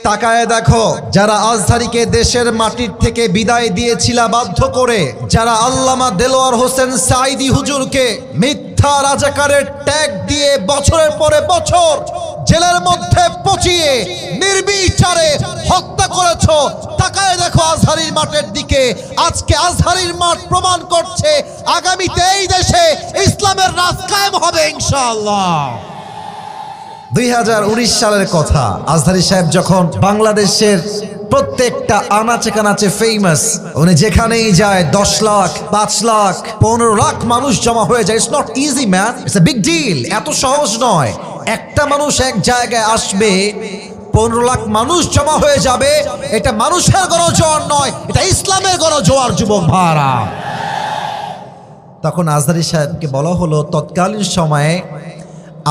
তাকায় দেখো, যারা আজহারীকে দেশের মাটির থেকে বিদায় দিয়েছিল বাধ্য করে, যারা আল্লামা দেলোয়ার হোসেন সাঈদী হুজুরকে মিথ্যা রাজাকারের ট্যাগ দিয়ে বছরের পরে বছর জেলের মধ্যে পচিয়ে নির্বিচারে হত্যা করেছো, তাকায় দেখো আজহারীর মাঠের দিকে। আজকে আজহারীর মাঠ প্রমাণ করছে আগামীতে এই দেশে ইসলামের রাজ কায়েম হবে ইনশাআল্লাহ। 2019 সালের কথা, আজহারী সাহেব যখন বাংলাদেশের প্রত্যেকটা আনাচে কানাচে ফেমাস, উনি যেখানেই যায় 10 লাখ 5 লাখ 15 লাখ মানুষ জমা হয়ে যায়। It's not easy man, it's a big deal. এত সহজ নয়। একটা মানুষ এক জায়গায় আসবে, 15 লাখ মানুষ জমা হয়ে যাবে। এটা মানুষের গণজোয়ার নয়, এটা ইসলামের গণজোয়ার যুবক ভাইরা। তখন আজহারী সাহেবকে বলা হলো, তৎকালীন সময়ে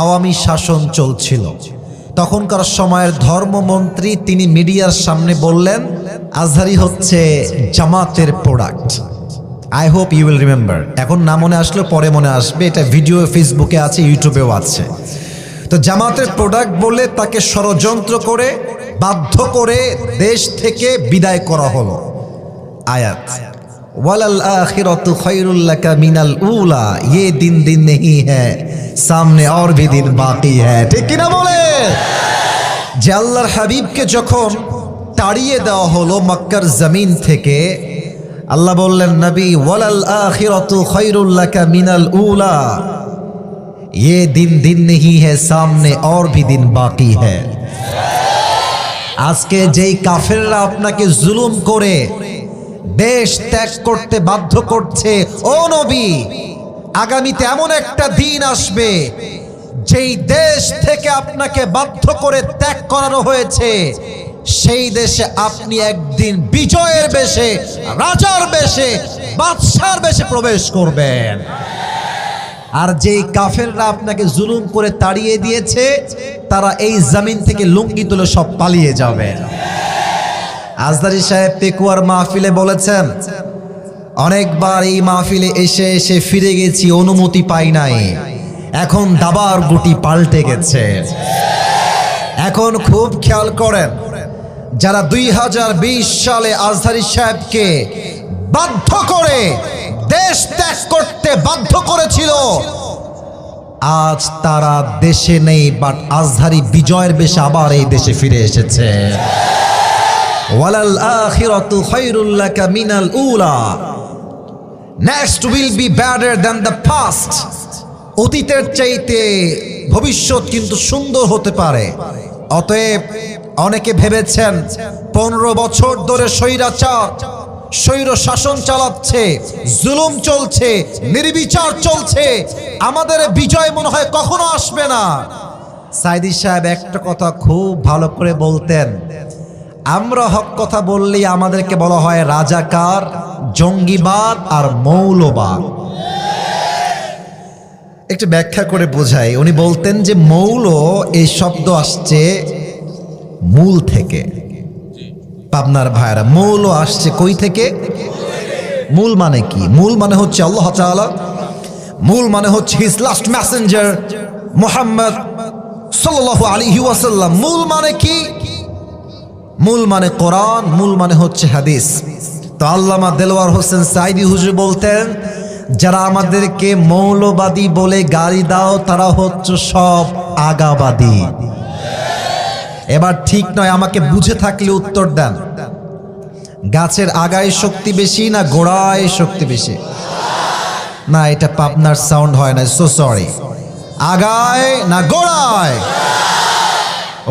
আওয়ামী শাসন চলছিল, তখনকার সময়ের ধর্মমন্ত্রী তিনি মিডিয়ার সামনে বললেন আজহারী হচ্ছে জামাতের product. I hope you will remember. এখন না মনে আসলে পরে মনে আসবে, এটা ভিডিও ফেসবুকে আছে, ইউটিউবেও আছে। তো জামাতের প্রোডাক্ট বলে তাকে ষড়যন্ত্র করে বাধ্য করে দেশ থেকে বিদায় করা হলো। আয়াত ওয়ালাল আখিরাতু খায়রুল লাকা মিনাল উলা, ये दिन दिन नहीं है, সামনে और भी दिन बाकी है। ঠিক কিনা বলে? যে আল্লাহর হাবিবকে যখন তাড়িয়ে দেওয়া হলো মক্কার জমিন থেকে, আল্লাহ বললেন নবী ওয়ালাল আখিরাতু খায়রুল লাকা মিনাল উলা, ये दिन दिन नहीं है, सामने और भी दिन बाकी है। আজকে যেই কাফেররা আপনাকে জুলুম করে দেশ ত্যাগ করতে বাধ্য করছে, ও নবী আগামীতে এমন একটা দিন আসবে যেই দেশ থেকে আপনাকে বাধ্য করে ত্যাগ করানো হয়েছে, সেই দেশে আপনি একদিন বিজয়ের বেশে, রাজার বেশে, বাদশার বেশে প্রবেশ করবেন। আর যেই কাফেররা আপনাকে জুলুম করে তাড়িয়ে দিয়েছে, তারা এই জমিন থেকে লুঙ্গি তুলে সব পালিয়ে যাবে। আজহারী সাহেব পেকুয়ার মাহফিলে বলেছেন, অনেকবার এই মাহফিলে এসে এসে ফিরে গেছি, অনুমতি পাই নাই। এখন দাবার গুটি পাল্টে গেছে। এখন খুব খেয়াল করেন, যারা 2020 সালে আজহারী সাহেবকে বাধ্য করে দেশ ত্যাগ করতে বাধ্য করেছিল, আজ তারা দেশে নেই, বাট আজহারী বিজয়ের বেশে আবার এই দেশে ফিরে এসেছে। ওয়ালাল আখিরাতু খায়রুল লাকা মিনাল উলা, next will be better than the past. অতীতের চাইতে ভবিষ্যৎ কিন্তু সুন্দর হতে পারে। অতএব অনেকে ভেবেছেন 15 বছর ধরে স্বৈর শাসন চালাচ্ছে, জুলুম চলছে, নির্বিচার চলছে, আমাদের বিজয় মনে হয় কখনো আসবে না। সাঈদী সাহেব একটা কথা খুব ভালো করে বলতেন, আমরা হক কথা বললেই আমাদেরকে বলা হয় রাজাকার, জঙ্গিবাদ আর মৌলবাদ। একটু ব্যাখ্যা করে বোঝাই। উনি বলতেন যে মৌল এই শব্দ আসছে মূল থেকে। পাবনার ভাইরা, মৌল আসছে কই থেকে? মূল মানে কি? মূল মানে হচ্ছে আল্লাহ তাআলা, মূল মানে হচ্ছে হিজ লাস্ট মেসেঞ্জার মুহাম্মদ সাল্লাল্লাহু আলাইহি ওয়াসাল্লাম। মূল মানে কি? মূল মানে কোরআন, মূল মানে হচ্ছে হাদিস। তো আল্লামা দেলোয়ার হোসেন সাঈদী হুজুর বলতেন, যারা আমাদেরকে মৌলবাদী বলে গালি দাও, তারা হচ্ছে সব আগাবাদী। এবার ঠিক নয়, আমাকে বুঝে থাকলে উত্তর দেন। গাছের আগায় শক্তি বেশি না গোড়ায় শক্তি বেশি? না, এটা পাবনার সাউন্ড হয় না, সো সরি। আগায় না গোড়ায়?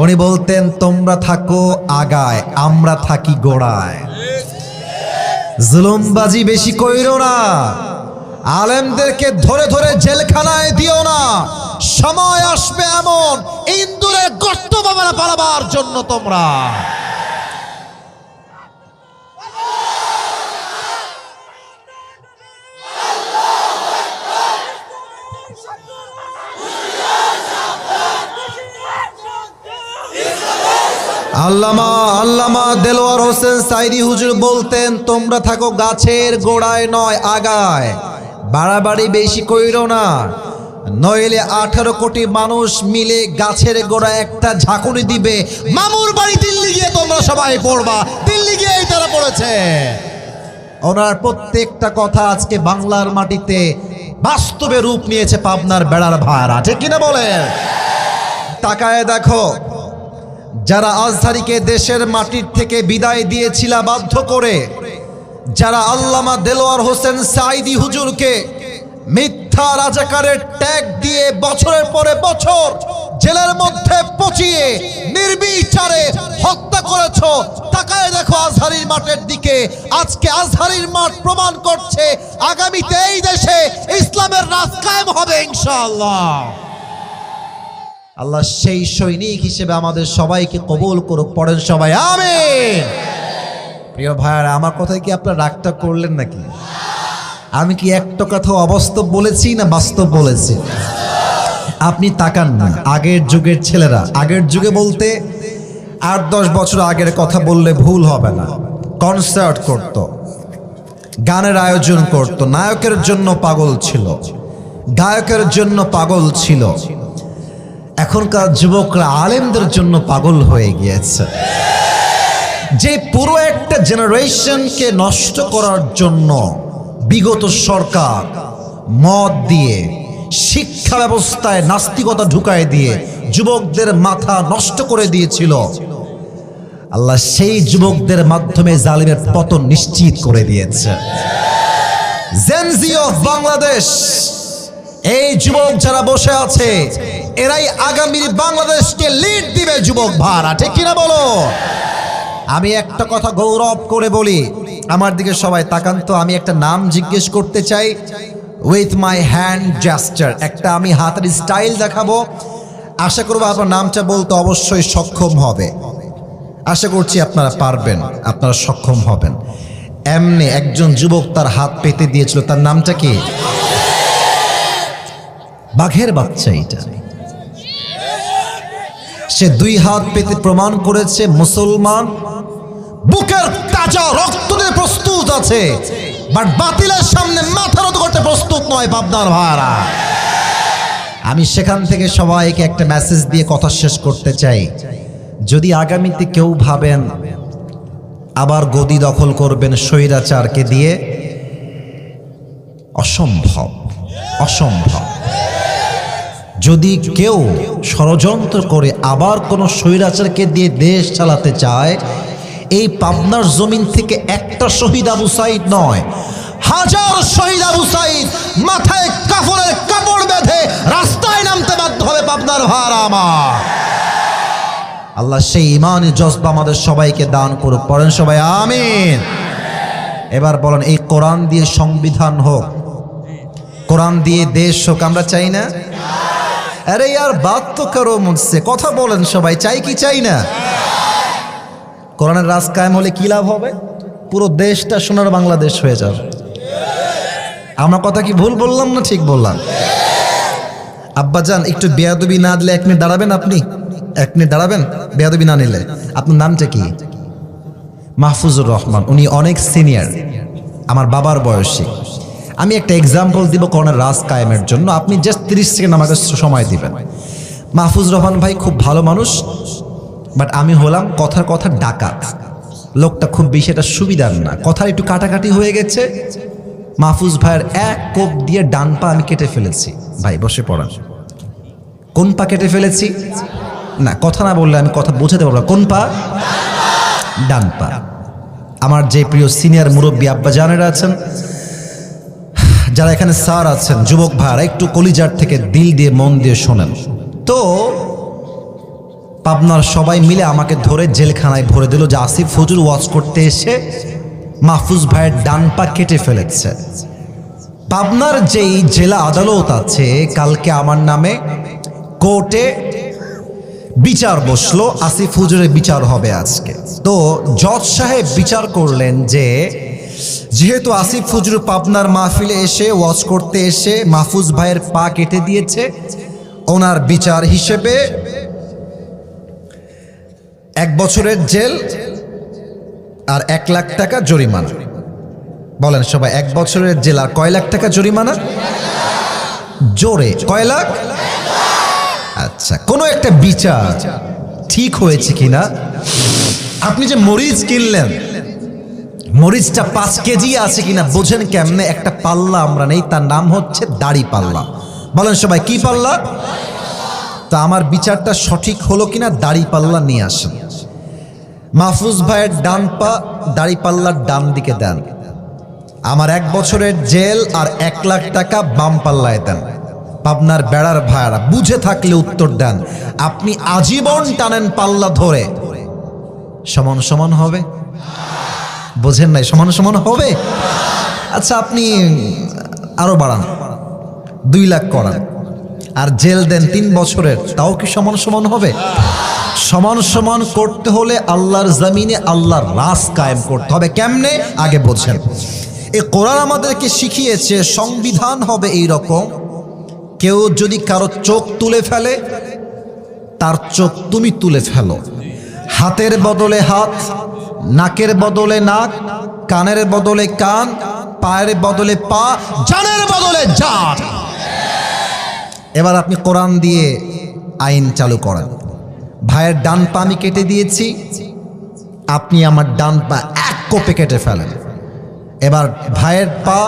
উনি বলতেন তোমরা থাকো আগায়, আমরা থাকি গোড়ায়। জুলুমবাজি বেশি কইরো না, আলেমদেরকে ধরে ধরে জেলখানায় দিও না। সময় আসবে এমন, ইন্দুরে গর্ত পালাবার জন্য তোমরা। আল্লামা দেলোয়ার হোসেন সাঈদী হুজুর বলতেন, তোমরা থাকো গাছের গোড়ায় নয় আগায়। বাড়াবাড়ি বেশি কইরো না, নইলে 18 কোটি মানুষ মিলে গাছের গোড়ায় একটা ঝাঁকুনি দিবে, মামুর বাড়ি দিল্লি গিয়ে সবাই পড়বা, দিল্লি গিয়েই তারা পড়েছে। ওনার প্রত্যেকটা কথা আজকে বাংলার মাটিতে বাস্তবে রূপ নিয়েছে পাবনার বেড়ার ভাড়া, ঠিক কিনা বলেন? তাকায় দেখো, যারা আজহারীকে দেশের মাটির থেকে বিদায় দিয়েছিল বাধ্য করে, যারা আল্লামা দেলোয়ার হোসেন সাঈদী হুজুরকে মিথ্যা রাজাকারের ট্যাগ দিয়ে বছরের পরে বছর জেলের মধ্যে পচিয়ে নির্বিচারে হত্যা করেছো, তাকায় দেখো আজহারীর মাঠের দিকে। আজকে আজহারীর মাঠ প্রমাণ করছে আগামীতে এই দেশে ইসলামের রাজ কায়েম হবে ইনশাআল্লাহ। আল্লাহ সেই সৈনিক হিসেবে আমাদের সবাইকে কবুল করুক, পড়েন সবাই আমিন। প্রিয় ভাইয়ারা, আমার কথায় কি আপনারা রাগটা করলেন নাকি? আমি কি একটা কথা অবাস্তব বলেছি না বাস্তব বলেছি? আপনি তাকান না, আগের যুগের ছেলেরা, আগের যুগে বলতে 8-10 বছর আগের কথা বললে ভুল হবে না, কনসার্ট করত, গানের আয়োজন করত, নায়কের জন্য পাগল ছিল, গায়কের জন্য পাগল ছিল। এখনকার যুবকরা আলেমদের জন্য পাগল হয়ে গিয়েছে। যে পুরো একটা জেনারেশনকে নষ্ট করার জন্য বিগত সরকার মদ দিয়ে, শিক্ষা ব্যবস্থায় নাস্তিকতা ঢুকায় দিয়ে যুবকদের মাথা নষ্ট করে দিয়েছিল, আল্লাহ সেই যুবকদের মাধ্যমে জালিমের পতন নিশ্চিত করে দিয়েছে। জেনজি অফ বাংলাদেশ, এই যুবক যারা বসে আছে এরাই আগামীর বাংলাদেশকে লিড দিবে যুবক ভাড়া, ঠিক কিনা বলো? আমি একটা কথা গৌরব করে বলি, আমার দিকে সবাই তাকান তো, আমি একটা নাম জিজ্ঞেস করতে চাই উইথ মাই হ্যান্ড জেস্টার, একটা আমি হাতের স্টাইল দেখাবো। আশা করবো আপনার নামটা বলতে অবশ্যই সক্ষম হবে, আশা করছি আপনারা পারবেন, আপনারা সক্ষম হবেন। এমনি একজন যুবক তার হাত পেতে দিয়েছিল, তার নামটা কি? বাঘের বাচ্চা। এটা সে 2 হাত পেতে প্রমাণ করেছে মুসলমান, বুকের তাজা রক্ত দিয়ে প্রস্তুত আছে, বাট বাতিলের সামনে মাথা নত করতে প্রস্তুত নয় পাবনার ভাইরা। আমি সেখান থেকে সবাইকে একটা মেসেজ দিয়ে কথা শেষ করতে চাই। যদি আগামীতে কেউ ভাবেন আবার গদি দখল করবেন স্বৈরাচারকে দিয়ে, অসম্ভব, অসম্ভব। যদি কেউ ষড়যন্ত্র করে আবার কোনো স্বৈরাচারকে দিয়ে দেশ চালাতে চায়, এই পাবনার জমিন থেকে একটা শহীদ আবু সাঈদ নয়, 1000 শহীদ আবু সাঈদ মাথায় কাফনের কাপড় বেঁধে রাস্তায় নামতে বাধ্য হবে পাবনার ভাড়া আমার। আল্লাহ সেই ইমানি জজবা আমাদের সবাইকে দান করুক, পড়েন সবাই আমিন। এবার বলেন, এই কোরআন দিয়ে সংবিধান হোক, কোরআন দিয়ে দেশ হোক, আমরা চাই না? আরে यार बात तो करो मुझसे, কথা বলেন সবাই, চাই কি চাই না? কোরআনের রাজ কায়েম হলে কি লাভ হবে? পুরো দেশটা সোনার বাংলাদেশ হয়ে যাবে। আমার কথা কি ভুল বললাম না ঠিক বললাম? আব্বাজান একটু বেয়াদবি না দিলে 1 মিনিট দাঁড়াবেন? আপনি 1 মিনিট দাঁড়াবেন বেয়াদবি না নিলে? আপনার নামটা কি? মাহফুজুর রহমান। উনি অনেক সিনিয়র, আমার বাবার বয়সী। আমি একটা এক্সাম্পল দিব কোরআনের রাজ কায়েমের জন্য, আপনি জাস্ট 30 সেকেন্ড আমাকে সময় দিবেন। মাহফুজুর রহমান ভাই খুব ভালো মানুষ, বাট আমি হলাম কথার কথা ডাকাত। লোকটা খুব বেশি এটা সুবিধার না, কথার একটু কাটাকাটি হয়ে গেছে। মাহফুজ ভাইয়ের 1 কোপ দিয়ে ডান পা আমি কেটে ফেলেছি। ভাই বসে পড়ান। কোন পা কেটে ফেলেছি? না, কথা না বললে আমি কথা বোঝাতে পারবো না। কোন পা? ডান পা। আমার যে প্রিয় সিনিয়র মুরব্বী আব্বা জানেরা আছেন, যারা এখানে স্যার আছেন, যুবক ভাইরা, একটু কলিজার থেকে দিল দিয়ে মন দিয়ে শোনেন তো। পাবনার সবাই মিলে আমাকে ধরে জেলখানায় ভরে দিল যে আসিফ হুজুর ওয়াজ করতে এসে মাহফুজ ভাইয়ের ডান পা কেটে ফেলেছে। পাবনার যেই জেলা আদালত আছে, কালকে আমার নামে কোর্টে বিচার বসলো, আসিফ হুজুরের বিচার হবে আজকে। তো জজ সাহেব বিচার করলেন যে যেহেতু আসিফ হুজুর পাবনার মাহফিলে এসে ওয়াজ করতে এসে মাহফুজ ভাইয়ের পা কেটে দিয়েছে, ওনার বিচার হিসেবে 1 বছরের জেল আর 1 লাখ টাকা জরিমানা। বলেন সবাই, 1 বছরের জেল আর কয় লাখ টাকা জরিমানা? জোরে কয় লাখ? আচ্ছা, কোনো একটা বিচার ঠিক হয়েছে কিনা আপনি যে মরিচ কিনলেন, মরিচটা 5 কেজি আছে কিনা বোঝেন কেমনে? একটা পাল্লা আমরা নেই, তার নাম হচ্ছে দাড়ি পাল্লা। বলেন সবাই কি পাল্লা? তো আমার বিচারটা সঠিক হলো কিনা দাড়ি পাল্লা নিয়ে আসেন। মাহফুজ ভাইয়ের ডান পা দাড়ি পাল্লার ডান দিকে দেন। আমার 1 বছরের জেল আর 1 লাখ টাকা বাম পাল্লায় দেন। পাবনার বেড়ার ভাইয়ারা বুঝে থাকলে উত্তর দেন। আপনি আজীবন টানেন পাল্লা ধরে, সমান সমান হবে? বোঝেন নাই? সমান সমান হবে। আচ্ছা আপনি আরো বাড়ান, 2 লাখ করান, আর জেল দেন 3 বছরের, তাও কি সমান সমান হবে? সমান সমান করতে হলে আল্লাহর জমিনে আল্লাহর রাজ কায়েম করতে হবে। কেমনে? আগে বোঝেন। এই কোরআন আমাদেরকে শিখিয়েছে সংবিধান হবে এই রকম, কেউ যদি কারো চোখ তুলে ফেলে, তার চোখ তুমি তুলে ফেলো। হাতের বদলে হাত, নাকের বদলে নাক, কানের বদলে কান, পায়ের বদলে পা, জানের বদলে জান। এবার আপনি কোরআন দিয়ে আইন চালু করেন। ভাইয়ের ডান পা আমি কেটে দিয়েছি, আপনি আমার ডান পা 1 কোপে কেটে ফেলেন। এবার ভাইয়ের পা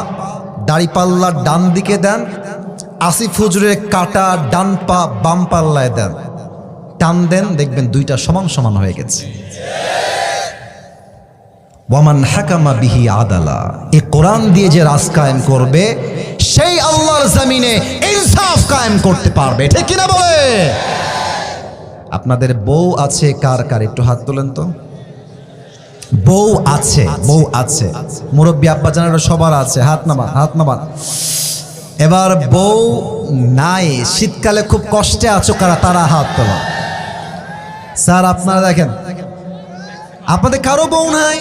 দাড়িপাল্লার ডান দিকে দেন, আসিফ হুজুরের কাটা ডান পা বাম পাল্লায় দেন, টান দেন, দেখবেন 2টা সমান সমান হয়ে গেছে। ওয়ামান হাকামা বিহি আদালা, এই কোরআন দিয়ে যে রাজ কায়েম করবে সেই আল্লাহর জমিনে ইনসাফ কায়েম করতে পারবে। ঠিক কিনা বলে? আপনাদের বউ আছে কার কার? একটু হাত তোলেন তো। বউ আছে, বউ আছে, মুরব্বী আব্বা জানারা সবার আছে, হাত নামান, হাত নামান। এবার বউ নাই, শীতকালে খুব কষ্টে আছো কারা? তারা হাত তোলা। স্যার আপনারা দেখেন, আপনাদের কারো বউ নাই?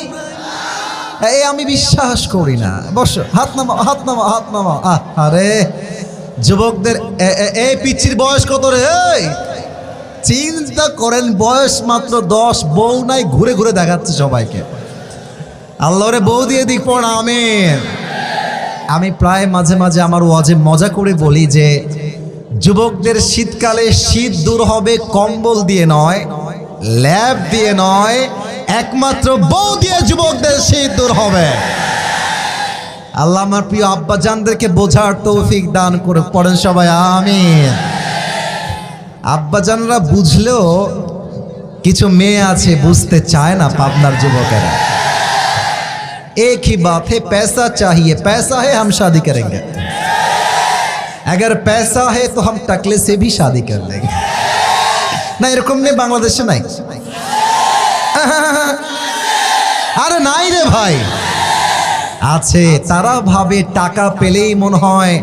এই আমি বিশ্বাস করি না। বসো, হাত নামাও, হাত নামাও, হাত নামাও। আরে যুবকদের এই পিচ্চির বয়স কত রে? চিন্তা করেন, বয়স মাত্র 10, বউ নাই, ঘুরে ঘুরে দেখাচ্ছে সবাইকে। আল্লাহরে বউ দিয়ে দিক পড়, আমিন। আমি প্রায় মাঝে মাঝে আমার ওয়াজে মজা করে বলি যে যুবকদের শীতকালে শীত দূর হবে কম্বল দিয়ে নয়, ল্যাব দিয়ে নয়, একমাত্র বউ দিয়ে যুবকদের শীত দূর হবে। আল্লাহ আমার প্রিয় আব্বা জানদেরকে বোঝার তৌফিক দান করে পড়েন সবাই আমিন। আব্বা জানরা বুঝলেও কিছু মেয়ে আছে বুঝতে চায় না, পাবনার যুবকেরা। एक ही बात है, पैसा चाहिए, पैसा है हम शादी करेंगे, अगर पैसा है तो हम टकले से भी शादी कर लेंगे। না এরকম নেই বাংলাদেশে? নাই? আরে নাই রে ভাই, আছে। তারা ভাবে টাকা পেলেই মনে হয়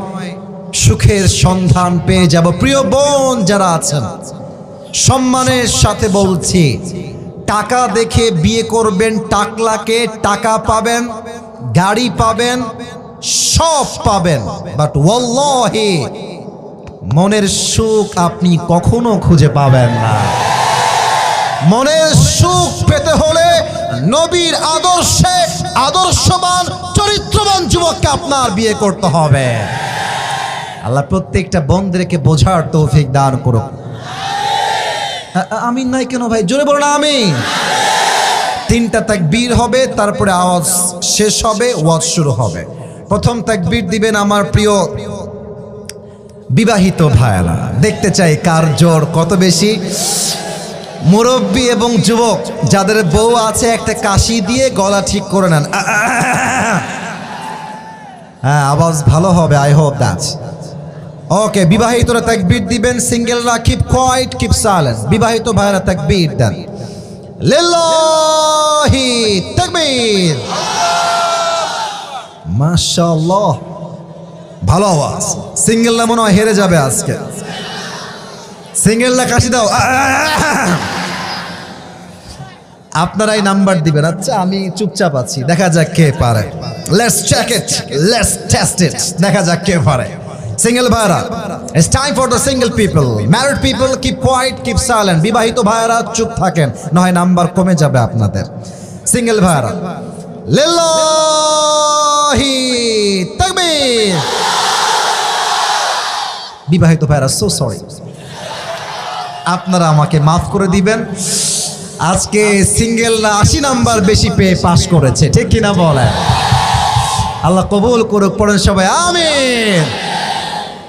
সুখের সন্ধান পেয়ে যাব। প্রিয় বোন যারা আছেন, সম্মানের সাথে বলছি, টাকা দেখে বিয়ে করবেন, টাকলাকে, টাকা পাবেন, গাড়ি পাবেন, সব পাবেন, বাট ওয়াল্লাহি মনের সুখ আপনি কখনো খুঁজে পাবেন না। মনের সুখ পেতে হলে নবীর আদর্শে আদর্শবান চরিত্রবান যুবককে আপনার বিয়ে করতে হবে। আল্লাহ প্রত্যেকটা বন্ধুদেরকে বোঝার তৌফিক দান করুক। আমিন নাই কেন ভাই? জোরে বলুন আমিন। 3টা তাকবীর হবে, তারপরে আওয়াজ শেষ হবে, ওয়াজ শুরু হবে। প্রথম তাকবীর দিবেন আমার প্রিয় বিবাহিত ভাইরা। দেখতে চাই কার জোর কত বেশি। মুরব্বী এবং যুবক যাদের বউ আছে, একটা কাশি দিয়ে গলা ঠিক করে নেন। হ্যাঁ, আওয়াজ ভালো হবে, আই হোপ দ্যাটস ওকে। বিবাহিতরা তাকবীর দিবেন, সিঙ্গেলরা কিপ কোয়াইট, কিপ সাইলেন্ট। বিবাহিত ভাইরা তাকবীর দেন, লিল্লাহি তাকবীর। মাশাআল্লাহ, ভালো আওয়াজ। সিঙ্গেলরা মনে হয় হেরে যাবে আজকে। সিঙ্গেলরা কাশি দাও। আপনারাই নাম্বার দিবেন। আচ্ছা আমি চুপচাপ আছি, দেখা যাক কে পারে। Let's check it, let's test it, দেখা যাক কে পারে। সিঙ্গেল ভাইরা, it's time for the single people. Married people keep quiet, keep silent. বিবাহিত ভাইরা চুপ থাকেন, নয় নাম্বার কমে যাবে আপনাদের। সিঙ্গেল ভাইরা, লিল্লাহি তাকবীর। বিবাহিত ভাইরা, সো সরি, আপনারা আমাকে মাফ করে দিবেন। আজকে সিঙ্গেলরা 80 নাম্বার বেশি পেয়ে পাশ করেছে, ঠিক কিনা বলেন? আল্লাহ কবুল করুক, পড়েন সবাই আমিন।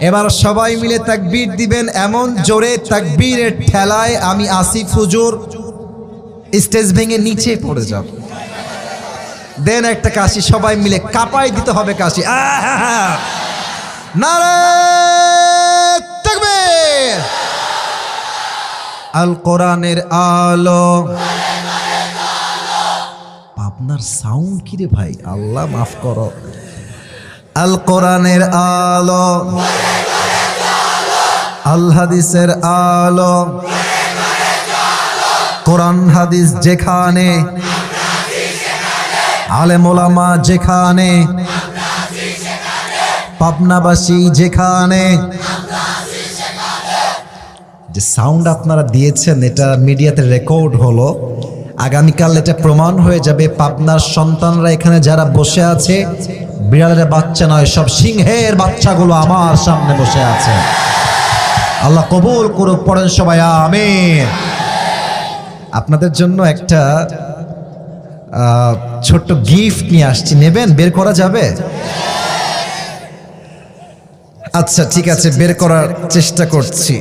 এবার সবাই মিলে তাকবীর দিবেন, এমন জোরে তাকবীরের ঠেলায় আমি আসিফ হুজুর স্টেজ ভেঙে নিচে পড়ে যাব। দেন একটা কাশি, সবাই মিলে কাপাই দিতে হবে কাশি। নারে তাকবীর। আল কোরআনের আলো। আপনার সাউন্ড কি রে ভাই? আল্লাহ মাফ করো। আল কোরআনের আলো, আল হাদিসের আলো। কোরআন হাদিস যেখানে, আলেম ওলামা যেখানে, পাবনাবাসী যেখানে। যে সাউন্ড আপনারা দিয়েছেন এটা মিডিয়াতে রেকর্ড হলো, আগামীকাল এটা প্রমাণ হয়ে যাবে। পাবনার সন্তানরা এখানে যারা বসে আছে, বিড়ালের বাচ্চা নয়, সব সিংহের বাচ্চাগুলো আমার সামনে বসে আছে। আল্লাহ কবুল করুক, পড়েন সবাই আমিন। আপনাদের জন্য একটা ছোট্ট গিফট নিয়ে আসছি, নেবেন? বের করা যাবে? আচ্ছা ঠিক আছে, বের করার চেষ্টা করছি।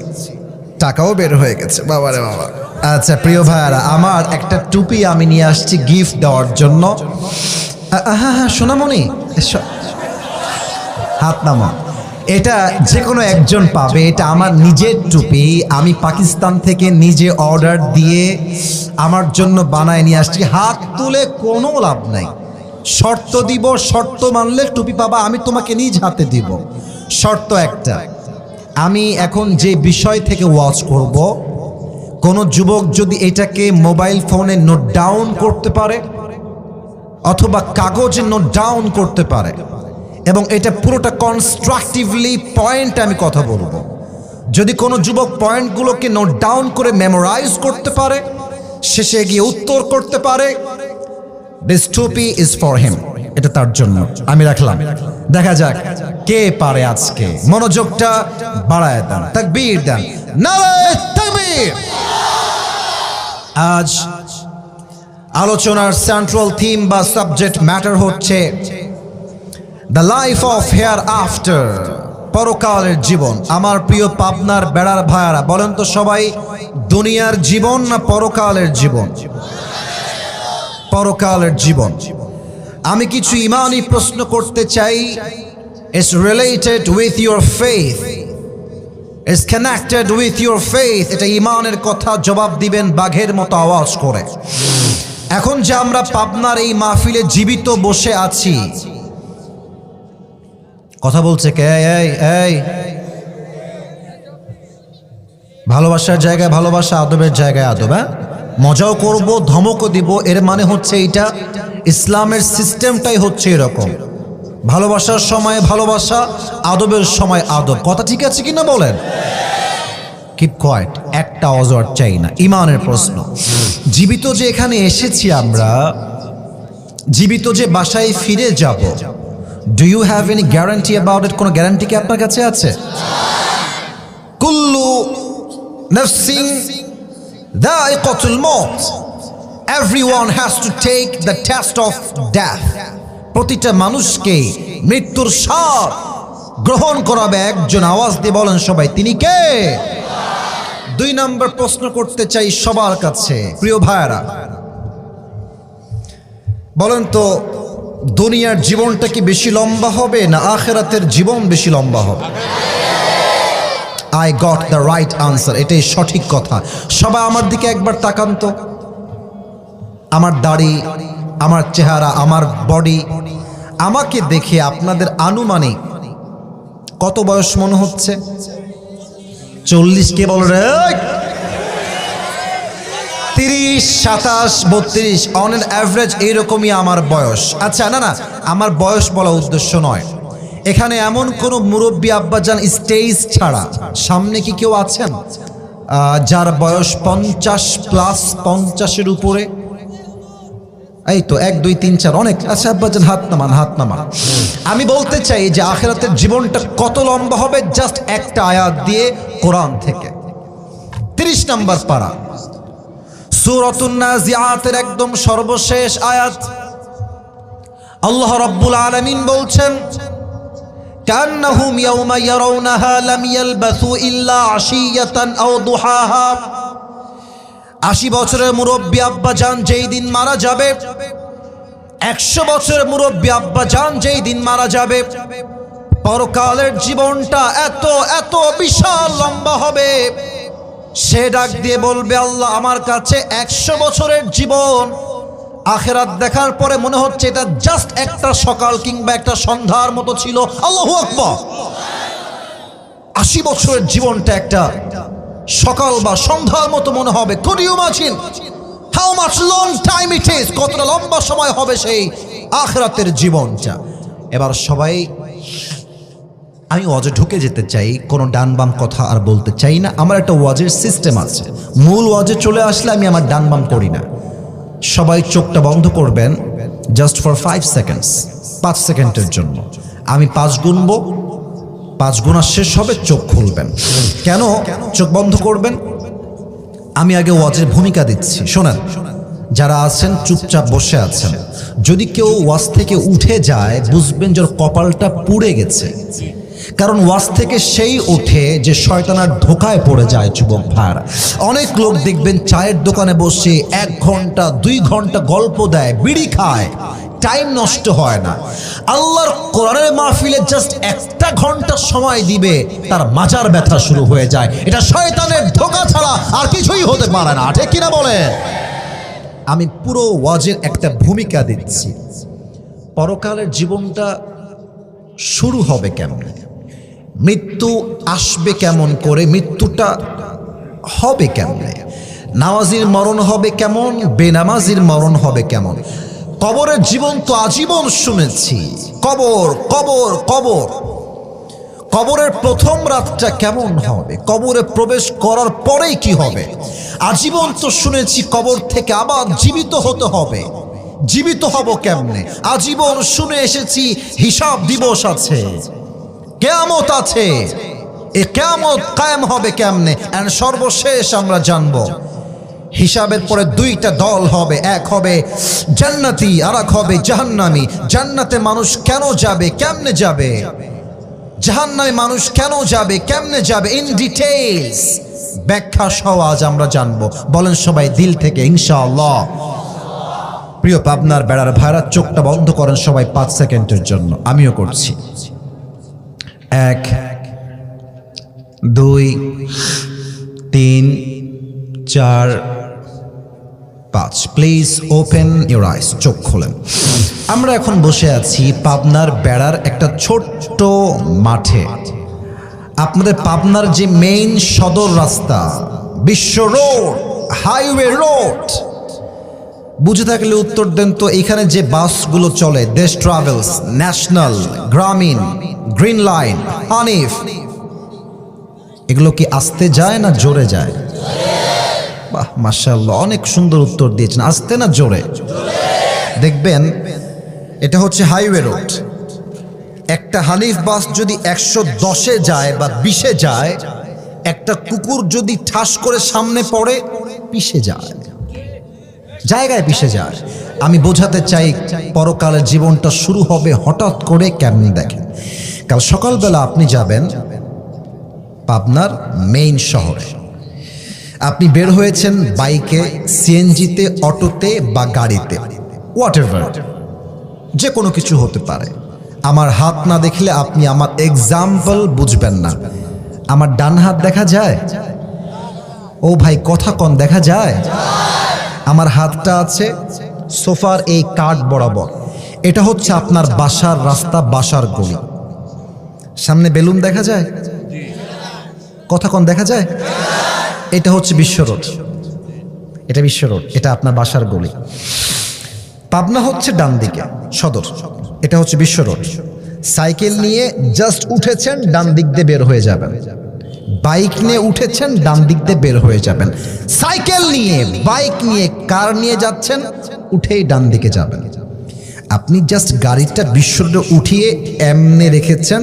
টাকাও বের হয়ে গেছে, বাবারে বাবা। আচ্ছা প্রিয় ভাইয়ারা, আমার একটা টুপি আমি নিয়ে আসছি গিফট দেওয়ার জন্য। হ্যাঁ সোনামণি, হাত নামা। এটা যে কোনো একজন পাবে, এটা আমার নিজের টুপি। আমি পাকিস্তান থেকে নিজে অর্ডার দিয়ে আমার জন্য বানায় নিয়ে আসছি। হাত তুলে কোনো লাভ নাই, শর্ত দিব, শর্ত মানলে টুপি পাবা। আমি তোমাকে নিজ হাতে দিব। শর্ত একটা, আমি এখন যে বিষয় থেকে ওয়াচ করব, কোনো যুবক যদি এটাকে মোবাইল ফোনে নোট ডাউন করতে পারে অথবা কাগজে নোট ডাউন করতে পারে, এবং এটা পুরোটা কনস্ট্রাকটিভলি পয়েন্ট আমি কথা বলবো, যদি কোনো যুবক পয়েন্টগুলোকে নোট ডাউন করে মেমোরাইজ করতে পারে, শেষে গিয়ে উত্তর করতে পারে, দিস টুপি ইজ ফর হিম, এটা তার জন্য আমি রাখলাম। দেখা যাক কে পারে আজকে। মনোযোগটা বাড়ায় দেন, তাকবীর দেন, নারে তাকবীর। আজ আলোচনার সেন্ট্রাল থিম বা সাবজেক্ট ম্যাটার হচ্ছে the life of hair after, পরকালের জীবন। আমার প্রিয় পাবনার বেড়ার ভাইয়ারা, বলেন তো সবাই, দুনিয়ার জীবন না পরকালের জীবন? পরকালের জীবন। আমি কিছু ইমানি প্রশ্ন করতে চাই। It's related with your faith. It's connected with your faith. এটা ইমানের কথা, জবাব দিবেন বাঘের মতো আওয়াজ করে। এখন যে আমরা পাবনার এই মাহফিলে জীবিত বসে আছি, কথা বলছে কে? এই ভালোবাসার জায়গায় ভালোবাসা, আদবের জায়গায় আদব। হ্যাঁ, মজাও করব, ধমকও দিব। এর মানে হচ্ছে এইটা ইসলামের সিস্টেমটাই হচ্ছে এরকম, ভালোবাসার সময় ভালোবাসা, আদবের সময় আদব। কথা ঠিক আছে কিনা বলেন? কিপ কোয়াইট, একটা অজর চাই না। ইমানের প্রশ্ন, জীবিত যে এখানে এসেছি আমরা, জীবিত যে বাসায় ফিরে যাব, do you have any guarantee about it? কোনো গ্যারান্টি কি আপনার কাছে আছে? কুল্লু নাফসিন যায়িকাতুল মউত, everyone has to take the test of death. প্রতিটা মানুষকে মৃত্যুর স্বাদ গ্রহণ করাবে একজন। আওয়াজ দিয়ে বলেন সবাই, তিনি কে? 2 নম্বর প্রশ্ন করতে চাই সবার কাছে, প্রিয় ভাইয়ারা, বলেন তো দুনিয়ার জীবনটা কি বেশি লম্বা হবে না আখিরাতের জীবন বেশি লম্বা হবে? I got the right answer, এটাই সঠিক কথা। সবাই আমার দিকে একবার তাকান তো। আমার দাড়ি, আমার চেহারা, আমার বডি, আমাকে দেখে আপনাদের আনুমানিক কত বয়স মনে হচ্ছে? 40 কে বল রে? 30, 27, 32 অন এন অ্যাভারেজ এইরকমই আমার বয়স। আচ্ছা না, আমার বয়স বলা উদ্দেশ্য নয়। এখানে এমন কোন মুরব্বী আব্বাজান স্টেজ ছাড়া সামনে কি কেউ আছেন যার বয়স 50 প্লাস, 50-এর উপরে? এই তো 1, 2, 3, 4 অনেক। আচ্ছা আব্বাজান হাত নামান। আমি বলতে চাই যে আখিরাতের জীবনটা কত লম্বা হবে, জাস্ট একটা আয়াত দিয়ে কোরআন থেকে। 30 নম্বর পারা সূরাতুন নাজিআতের একদম সর্বশেষ আয়াত আল্লাহ রাব্বুল আলামিন বলছেন কান্নাহুম ইয়াওমা ইয়ারাউনাহা লাম ইয়ালবাসু ইল্লা আশিয়াতান আও দুহাহা। 80 বছরের মুরব্বী আব্বা জান যেই দিন মারা যাবে, 100 বছরের মুরব্বী আব্বা জান যেই দিন মারা যাবে, পরকালের জীবনটা এত এত বিশাল লম্বা হবে, সে ডাক দিয়ে বলবে আল্লাহ আমার কাছে 100 বছরের জীবন আখিরাত দেখার পরে মনে হচ্ছে এটা জাস্ট একটা সকাল কিংবা একটা সন্ধ্যার মতো ছিল। আল্লাহু আকবার। 80 বছরের জীবনটা একটা সকাল বা সন্ধ্যার মতো মনে হবে। Could you imagine how much long time it is? কতটা লম্বা সময় হবে সেই আখিরাতের জীবনটা। এবার সবাই, আমি ওয়াজে ঢুকে যেতে চাই, কোনো ডান বাম কথা আর বলতে চাই না। আমার একটা ওয়াজের সিস্টেম আছে, মূল ওয়াজে চলে আসলে আমি আমার ডান বাম করি না। সবাই চোখটা বন্ধ করবেন জাস্ট ফর 5 সেকেন্ডস, 5 সেকেন্ডের জন্য। আমি 5 গুনবো, 5 গুণা শেষ হবে, চোখ খুলবেন। কেন চোখ বন্ধ করবেন? আমি আগে ওয়াজের ভূমিকা দিচ্ছি, শোনেন। যারা আছেন চুপচাপ বসে আছেন, যদি কেউ ওয়াজ থেকে উঠে যায় বুঝবেন যে কপালটা পুড়ে গেছে। কারণ ওয়াজ থেকে সেই ওঠে যে শয়তানের ধোকায় পড়ে যায়। যুবক ভাইরা, অনেক লোক দেখবেন চায়ের দোকানে বসে 1 ঘন্টা 2 ঘন্টা গল্প দেয়, বিড়ি খায়, টাইম নষ্ট হয় না। আল্লাহর কোরআনের মাহফিলে জাস্ট 1 ঘন্টা সময় দিবে, তার মাজার ব্যথা শুরু হয়ে যায়। এটা শয়তানের ধোকা ছাড়া আর কিছুই হতে পারে না, ঠিক কিনা বলেন? আমি পুরো ওয়াজের একটা ভূমিকা দিচ্ছি। পরকালের জীবনটা শুরু হবে কেমন, মৃত্যু আসবে কেমন করে, মৃত্যুটা হবে কেমনে, নামাজির মরণ হবে কেমন, বেনামাজির মরণ হবে কেমন। কবরের জীবন তো আজীবন শুনেছি, কবর কবর কবর। কবরের প্রথম রাতটা কেমন হবে, কবরে প্রবেশ করার পরেই কি হবে। আজীবন তো শুনেছি কবর থেকে আবার জীবিত হতে হবে। জীবিত হব কেমনে? আজীবন শুনে এসেছি হিসাব দিবস আছে, কিয়ামত আছে। এই কিয়ামত কায়েম হবে কেমনে? এন্ড সর্বশেষ আমরা জানবো হিসাবের পরে 2টা দল হবে, এক হবে জান্নাতি আর এক হবে জাহান্নামী। জান্নাতে মানুষ কেন যাবে, কেমনে যাবে, জাহান্নামে মানুষ কেন যাবে, কেমনে যাবে, ইন ডিটেইলস ব্যাখ্যা সহ আজ আমরা জানবো। বলেন সবাই দিল থেকে ইনশাআল্লাহ। প্রিয় পাবনার বেড়ার ভাইরা, চোখটা বন্ধ করেন সবাই 5 সেকেন্ডের জন্য, আমিও করছি। 1 2 3 4 5। প্লিজ ওপেন ইউর আইস, চোখ খোলেন। আমরা এখন বসে আছি পাবনার বেড়ার একটা ছোট্ট মাঠে। আপনাদের পাবনার যে মেইন সদর রাস্তা, বিশ্ব রোড, হাইওয়ে রোড, বুঝে থাকলে উত্তর দেন তো। এখানে যে বাসগুলো চলে, দেশ ট্রাভেলস, ন্যাশনাল, গ্রামীণ, গ্রিন লাইন, হানিফ, এগুলো কি আস্তে যায় না জোরে যায়? বাহ মাশাআল্লাহ, অনেক সুন্দর উত্তর দিয়েছেন। আস্তে না জোরে? দেখবেন এটা হচ্ছে হাইওয়ে রোড। একটা হানিফ বাস যদি 110-এ যায় বা 20-এ যায়, একটা কুকুর যদি ঠাস করে সামনে পড়ে পিষে যায়, জায়গায় পিষে যায়। আমি বোঝাতে চাই পরকালের জীবনটা শুরু হবে হঠাৎ করে কেমনি। দেখেন, কাল সকালবেলা আপনি যাবেন পাবনার মেইন শহরে। আপনি বের হয়েছেন বাইকে, সিএনজিতে, অটোতে বা গাড়িতে, হোয়াটএভার, যে কোনো কিছু হতে পারে। আমার হাত না দেখলে আপনি আমার এক্সাম্পল বুঝবেন না। আমার ডান হাত দেখা যায়? ও ভাই কথা কন, দেখা যায়? আমার হাতটা আছে সোফার এই কাঠ বরাবর। এটা হচ্ছে আপনার বাসার রাস্তা, বাসার গলি। সামনে বেলুন দেখা যায়? কথা কন, দেখা যায়? এটা হচ্ছে বিশ্ব রোড, এটা বিশ্ব রোড, এটা আপনার বাসার গলি। পাবনা হচ্ছে ডান দিকে সদর, এটা হচ্ছে বিশ্ব রোড। সাইকেল নিয়ে জাস্ট উঠেছেন, ডান দিক দিয়ে বের হয়ে যাবেন। বাইক নিয়ে উঠেছেন, ডান দিক দিয়ে বের হয়ে যাবেন। সাইকেল নিয়ে, বাইক নিয়ে, কার নিয়ে যাচ্ছেন, উঠেই ডান দিকে যাবেন। আপনি জাস্ট গাড়িটা বিশ্ব রোডে উঠিয়ে এমনি রেখেছেন,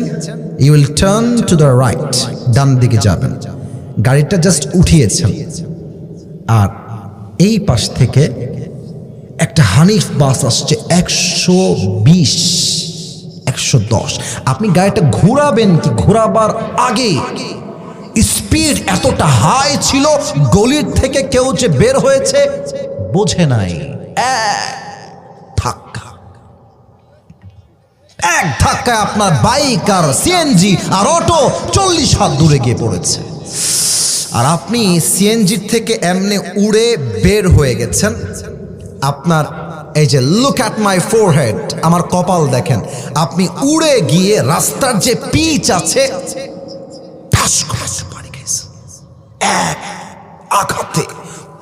you will turn to the right, ডান দিকে যাবেন। গাড়িটা জাস্ট উঠিয়েছেন আর এই পাশ থেকে একটা হানিফ বাস আসছে 120 110। আপনি গাড়িটা ঘোরাবেন কি ঘোরাবার আগে স্পিড এতটা হাই ছিল, গলির থেকে কেউ যে বের হয়েছে বোঝে নাই। এক ধাক্কায় আপনার বাইক আর সিএনজি আর অটো 40 হাত দূরে গিয়ে পড়েছে, আর আপনি সিএনজির থেকে এমনি উড়ে বের হয়ে গেছেন। আপনার এই যে লুক অ্যাট মাই ফোরহেড, আমার কপাল দেখেন, আপনি উড়ে গিয়ে রাস্তার যে পিচ আছে ঠাস করে পড়ে গেছে। এক আঘাতে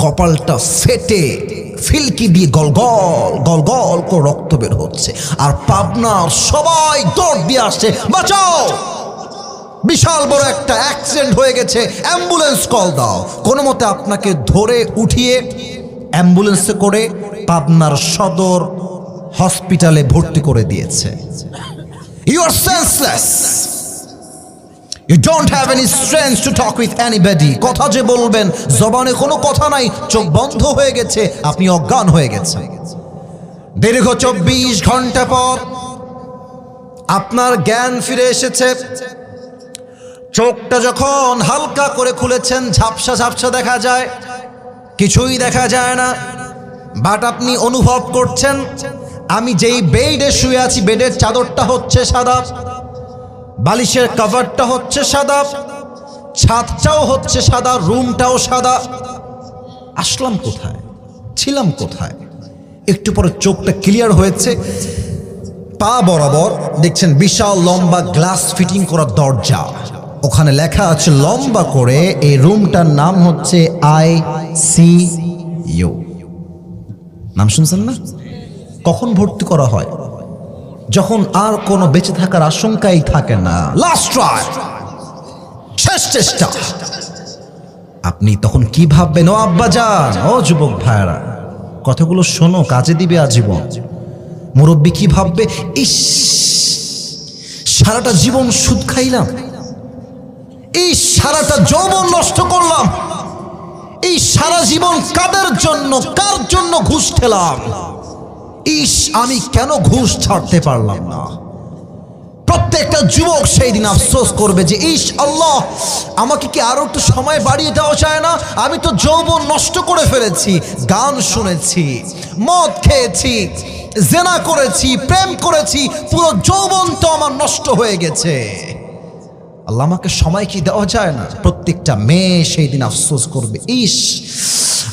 কপালটা ফেটে ফিলকি দিয়ে গলগল গলগল করে রক্ত বের হচ্ছে, আর পাবনার সবাই দৌড় দিয়ে আসছে, বাঁচাও, বিশাল বড় একটা অ্যাক্সিডেন্ট হয়ে গেছে, অ্যাম্বুলেন্স কল দাও। কোনো মতে আপনাকে ধরে উঠিয়ে অ্যাম্বুলেন্সে করে পাবনার সদর হসপিটালে ভর্তি করে দিয়েছে। You are senseless, you don't have any strength to talk with anybody. কথা যে বলবেন জবানে কোনো কথা নাই, চোখ বন্ধ হয়ে গেছে, আপনি অজ্ঞান হয়ে গেছেন। দীর্ঘ 24 ঘন্টা পর আপনার জ্ঞান ফিরে এসেছে। চোখটা যখন হালকা করে খুলেছেন, ঝাপসা ঝাপসা দেখা যায়, কিছুই দেখা যায় না, বাট আপনি অনুভব করছেন আমি যেই বেডে শুয়ে আছি বেডের চাদরটা হচ্ছে সাদা, বালিশের কভারটা হচ্ছে সাদা, ছাদটাও হচ্ছে সাদা, রুমটাও সাদা। আসলাম কোথায়, ছিলাম কোথায়? একটু পরে চোখটা ক্লিয়ার হয়েছে, পা বরাবর দেখছেন বিশাল লম্বা গ্লাস ফিটিং করা দরজা, ওখানে লেখা আছে লম্বা করে এই রুমটার নাম হচ্ছে ICU। নাম শুনছেন না? কখন ভর্তি করা হয়? যখন আর কোনো বেঁচে থাকার আশঙ্কাই থাকে না, লাস্ট ট্রাই, শেষ চেষ্টা। আপনি তখন কি ভাববেন? ও আব্বাজান, ও যুবক ভাইরা, কথাগুলো শোনো, কাজে দিবে আজীবন। মুরব্বী কি ভাববে? ইস, সারাটা জীবন সুদ খাইলাম, এই সারাটা যৌবন নষ্ট করলাম, এই সারা জীবন কাদের জন্য, কার জন্য ঘুষ খেলাম, ইস আমি কেন ঘুষ ছাড়তে পারলাম না। প্রত্যেকটা যুবক সেই দিন আফসোস করবে যে ইস আল্লাহ, আমাকে কি আরো একটু সময় বাড়িয়ে দেওয়া যায় না? আমি তো যৌবন নষ্ট করে ফেলেছি, গান শুনেছি, মদ খেয়েছি, জেনা করেছি, প্রেম করেছি, পুরো যৌবন তো আমার নষ্ট হয়ে গেছে। আল্লাহ আমাকে সময় কি দেওয়া যায় না? প্রত্যেকটা মেয়ে সেই দিন আফসোস করবে, ইস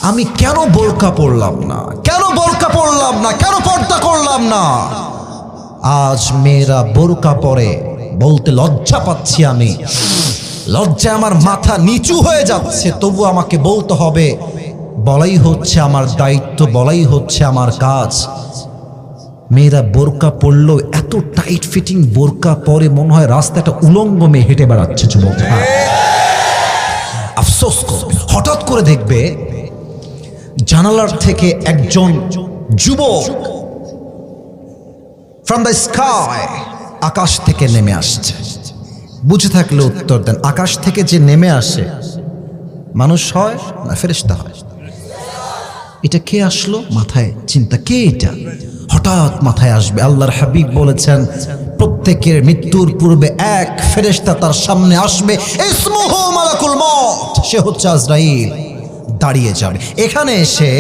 আমি কেন বোরকা পরলাম না, কেন বোরকা পরলাম না, কেন পর্দা করলাম না। আজ মেয়েরা বোরকা পরে বলতে লজ্জা পাচ্ছি আমি, লজ্জায় আমার মাথা নিচু হয়ে যাচ্ছে, তবু আমাকে বলতে হবে, বলাই হচ্ছে আমার দায়িত্ব, বলাই হচ্ছে আমার কাজ। মেয়েরা বোরকা পরলেও এত টাইট ফিটিং বোরকা পরে মনে হয় রাস্তাটা উলঙ্গ মেয়ে হেঁটে বেড়াচ্ছে যুবক। আফসোস করবে, হঠাৎ করে দেখবে জানালার থেকে একজন যুবক ফ্রম দ্য স্কাই, আকাশ থেকে নেমে আসছে। বুঝে থাকলে উত্তর দেন, আকাশ থেকে যে নেমে আসে মানুষ হয় না ফেরেশতা হয়? এটা কে আসলো? মাথায় চিন্তা, কে এটা? হঠাৎ মাথায় আসবে। আল্লাহর হাবিব বলেছেন প্রত্যেকের মৃত্যুর পূর্বে এক ফেরেশতা তার সামনে আসবে, ইসমুহু মালাকুল মউত, সে হচ্ছে আজরাইল, দাঁড়িয়ে যাবে। এখানে এসে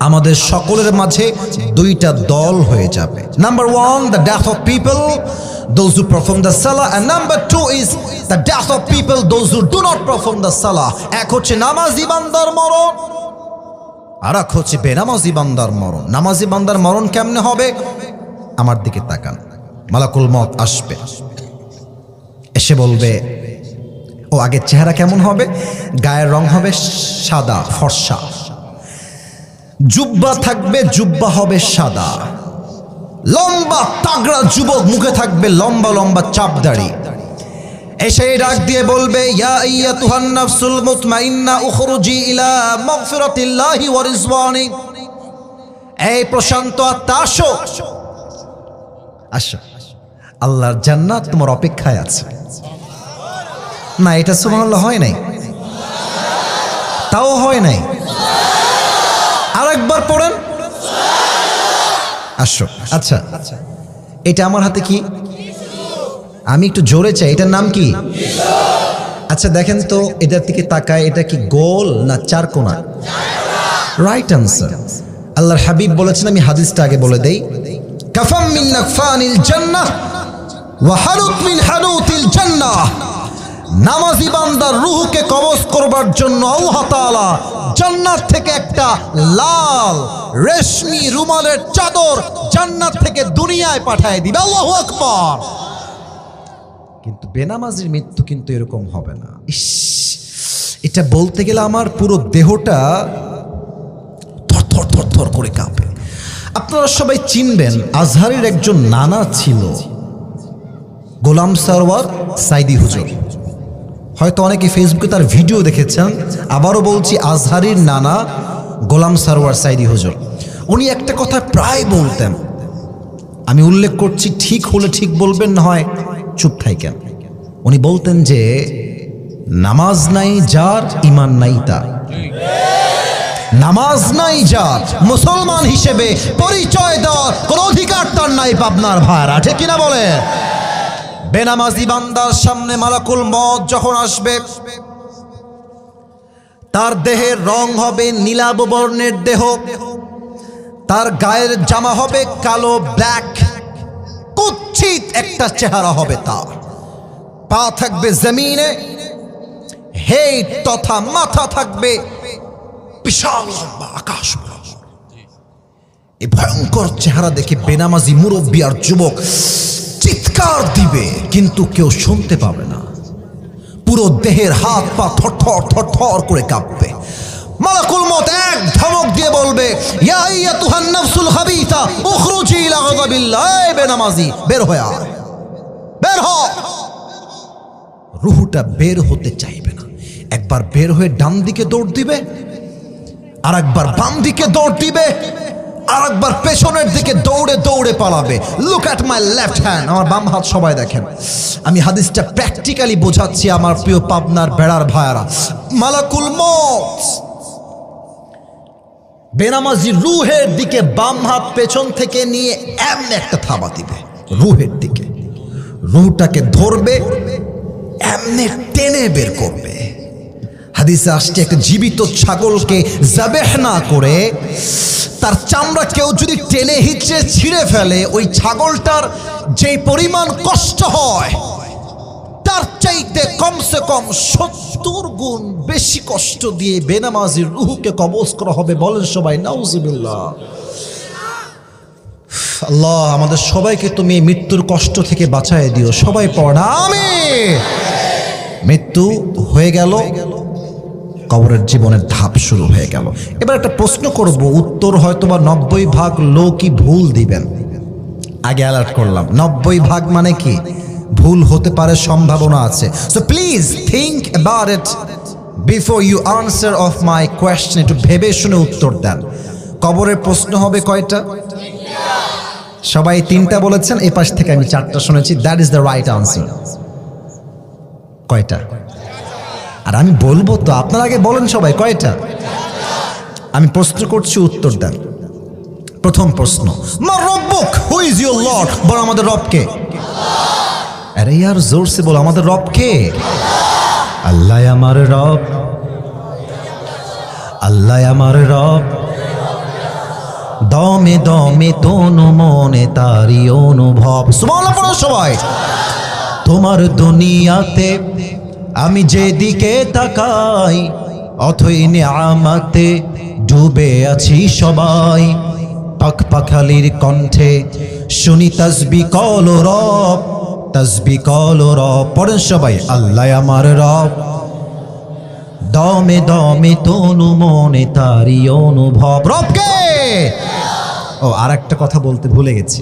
আমাদের সকলের মাঝে দুইটা দল হয়ে যাবে। Number 1, the death of people, those who perform the salah, and number 2 is the death of people, those who do not perform the salah. এক হচ্ছে নামাজি বান্দার মরণ, আর এক হচ্ছে বেনামাজি বান্দার মরণ। নামাজি বান্দার মরণ কেমনে হবে? আমার দিকে তাকান, মালাকুল মউত আসবে, এসে বলবে, ও আগে চেহারা কেমন হবে? গায়ের রং হবে সাদা ফর্সা, জুব্বা থাকবে, জুব্বা হবে সাদা, লম্বা তাগড়া যুবক, মুখে থাকবে লম্বা লম্বা চাপ দাড়ি। এসে ডাক দিয়ে বলবে, ইয়া আইয়াতুহান নাফসুল মুতমাইন্না উখরুজি ইলা মাগফিরাতিল্লাহি ওয়া রিজওয়ানি, এই প্রশান্ত আত্মা আসো, আসো, আল্লাহর জান্নাত তোমার অপেক্ষায় আছে। না, এটা সুবহানাল্লাহ হয় নাই? তাও হয় নাই। আরেকবার পড়েন। আসো। আচ্ছা, এটা আমার হাতে কি? আমি একটু জোরে চাই, এটার নাম কি? আচ্ছা দেখেন তো, এটার দিকে তাকায়, এটা কি গোল না চার কোনা? Right answer. আল্লাহর হাবিব বলেছেন, আমি হাদিসটা আগে বলে দেই, কাফাম মিন নাকফানিল জান্নাহ ওয়া হারুত মিন হারুতিল জান্নাহ। নামাজি বান্দার রূহকে কবজ করবার জন্য আল্লাহ তাআলা জান্নাত থেকে একটা লাল রেশমি রুমালের চাদর জান্নাত থেকে দুনিয়ায় পাঠিয়ে দিবে। আল্লাহু আকবার। কিন্তু বেনামাজির মৃত্যু কিন্তু এরকম হবে না। ইস, এটা বলতে গেলে আমার পুরো দেহটা থর থর থর করে কাঁপে। আপনারা সবাই চিনবেন, আজহারের একজন নানা ছিল, গোলাম সরওয়ার সাইদি হুজুর। হয়তো অনেকে ফেসবুকে তার ভিডিও দেখেছেন। আবারও বলছি, আজহারের নানা গোলাম সরওয়ার সাইদি হুজুর। উনি একটা কথা প্রায় বলতেন, আমি উল্লেখ করছি, ঠিক হলে ঠিক বলবেন, না হয় চুপ থাকেন। উনি বলতেন যে নামাজ নাই যার, ঈমান নাই তার। নামাজ নাই যার, মুসলমান হিসেবে পরিচয় দেওয়ার কোন অধিকার তার নাই। পাবনার ভাইরা, ঠিক কিনা বলে? বেনামাজি বান্দার সামনে মালাকুল মউত যখন আসবে, তার দেহের রং হবে নীলাভ বর্ণের দেহ, তার গায়ের জামা হবে কালো ব্ল্যাক, কুৎসিত একটা চেহারা হবে তার, পা থাকবে জমিনে, হেড তথা মাথা থাকবে বিশাল লম্বা আকাশ। এই ভয়ঙ্কর চেহারা দেখে বেনামাজি মুরব্বী আর যুবক চিৎকার দিবে, কিন্তু কেউ শুনতে পাবে না। পুরো দেহের হাত পা থরথর থরথর করে কাঁপবে। মালাকুল মউত এক ধমক দিয়ে বলবে, ইয়া আইয়াতুহান নাফসুল খাবিসা উখরুজি ইলা গাযাবিল্লাহ। এই বেনামাজি, বের হয়ে আয়, বের হ। রূহটা বের হতে চাইবে না। একবার বের হয়ে ডান দিকে দৌড় দিবে, আর একবার বাম দিকে দৌড় দিবে, আর একবার পেছনের দিকে দৌড়ে দৌড়ে পালাবে। Look at my left hand, আমার বাম হাত সবাই দেখেন। আমি হাদিসটা প্র্যাকটিক্যালি বোঝাচ্ছি আমার প্রিয় পাবনার বেড়ার ভাইয়ারা। মালাকুল মউত বেনামাজি রূহের দিকে বাম হাত পেছন থেকে নিয়ে এমন একটা থাবা দিবে রূহের দিকে। রূহটাকে ধরবে, এমনি টেনে বের করবে। হাদিসে আসছে, একটা জীবিত ছাগলকে যাবেহ না করে তার চামড়া কেউ যদি টেনে হিচড়ে ছিঁড়ে ফেলে, ওই ছাগলটার যে পরিমাণ কষ্ট হয় তার চাইতে কমসে কম 70 গুণ বেশি কষ্ট দিয়ে বেনামাজির রূহকে কবজ করা হবে। বলেন সবাই নাউজুবিল্লাহ। আল্লাহ আমাদের সবাইকে তুমি এই মৃত্যুর কষ্ট থেকে বাঁচায় দিও। সবাই পড়া আমিন। মৃত্যু হয়ে গেল, কবরের জীবনের ধাপ শুরু হয়ে গেল। এবার একটা প্রশ্ন করব, উত্তর হয়তোবা 90% লোকই ভুল দিবেন। আগে অ্যালার্ট করলাম, 90% মানে কি? ভুল হতে পারে, সম্ভাবনা আছে। So please think about it before you answer of my question. একটু ভেবে শুনে উত্তর দেন। কবরের প্রশ্ন হবে কয়টা? সবাই 3টা বলেছেন, এই পাশ থেকে আমি 4টা শুনেছি। That is the right answer. কয়টা? আর আমি বলবো তো, আপনারা আগে বলেন সবাই কয়টা। আমি প্রশ্ন করছি, উত্তর দেন। প্রথম প্রশ্ন, মা রব্বুক, হু ইজ ইউর লর্ড? বল আমাদের রব কে? আরে ইয়ার জোরসে বল, আমাদের রব কে? আল্লাহ আমার রব, আল্লাহ আমার রব। দমে দমে তনু মনে তারি অনুভব। সুবহানাল্লাহ পড়ো সবাই। তোমার দুনিয়াতে আমি যেদিকে তাকাই, অথই নিয়ামতে ডুবে আছি সবাই। পাখ পাখালির কণ্ঠে শুনি তাসবিহ কল রব, তাসবিহ কল রব। পড়েন সবাই, আল্লাহ আমার রব। দমে দমে তনু মনে তারি অনুভব। রব কে? ও, আর একটা কথা বলতে ভুলে গেছি,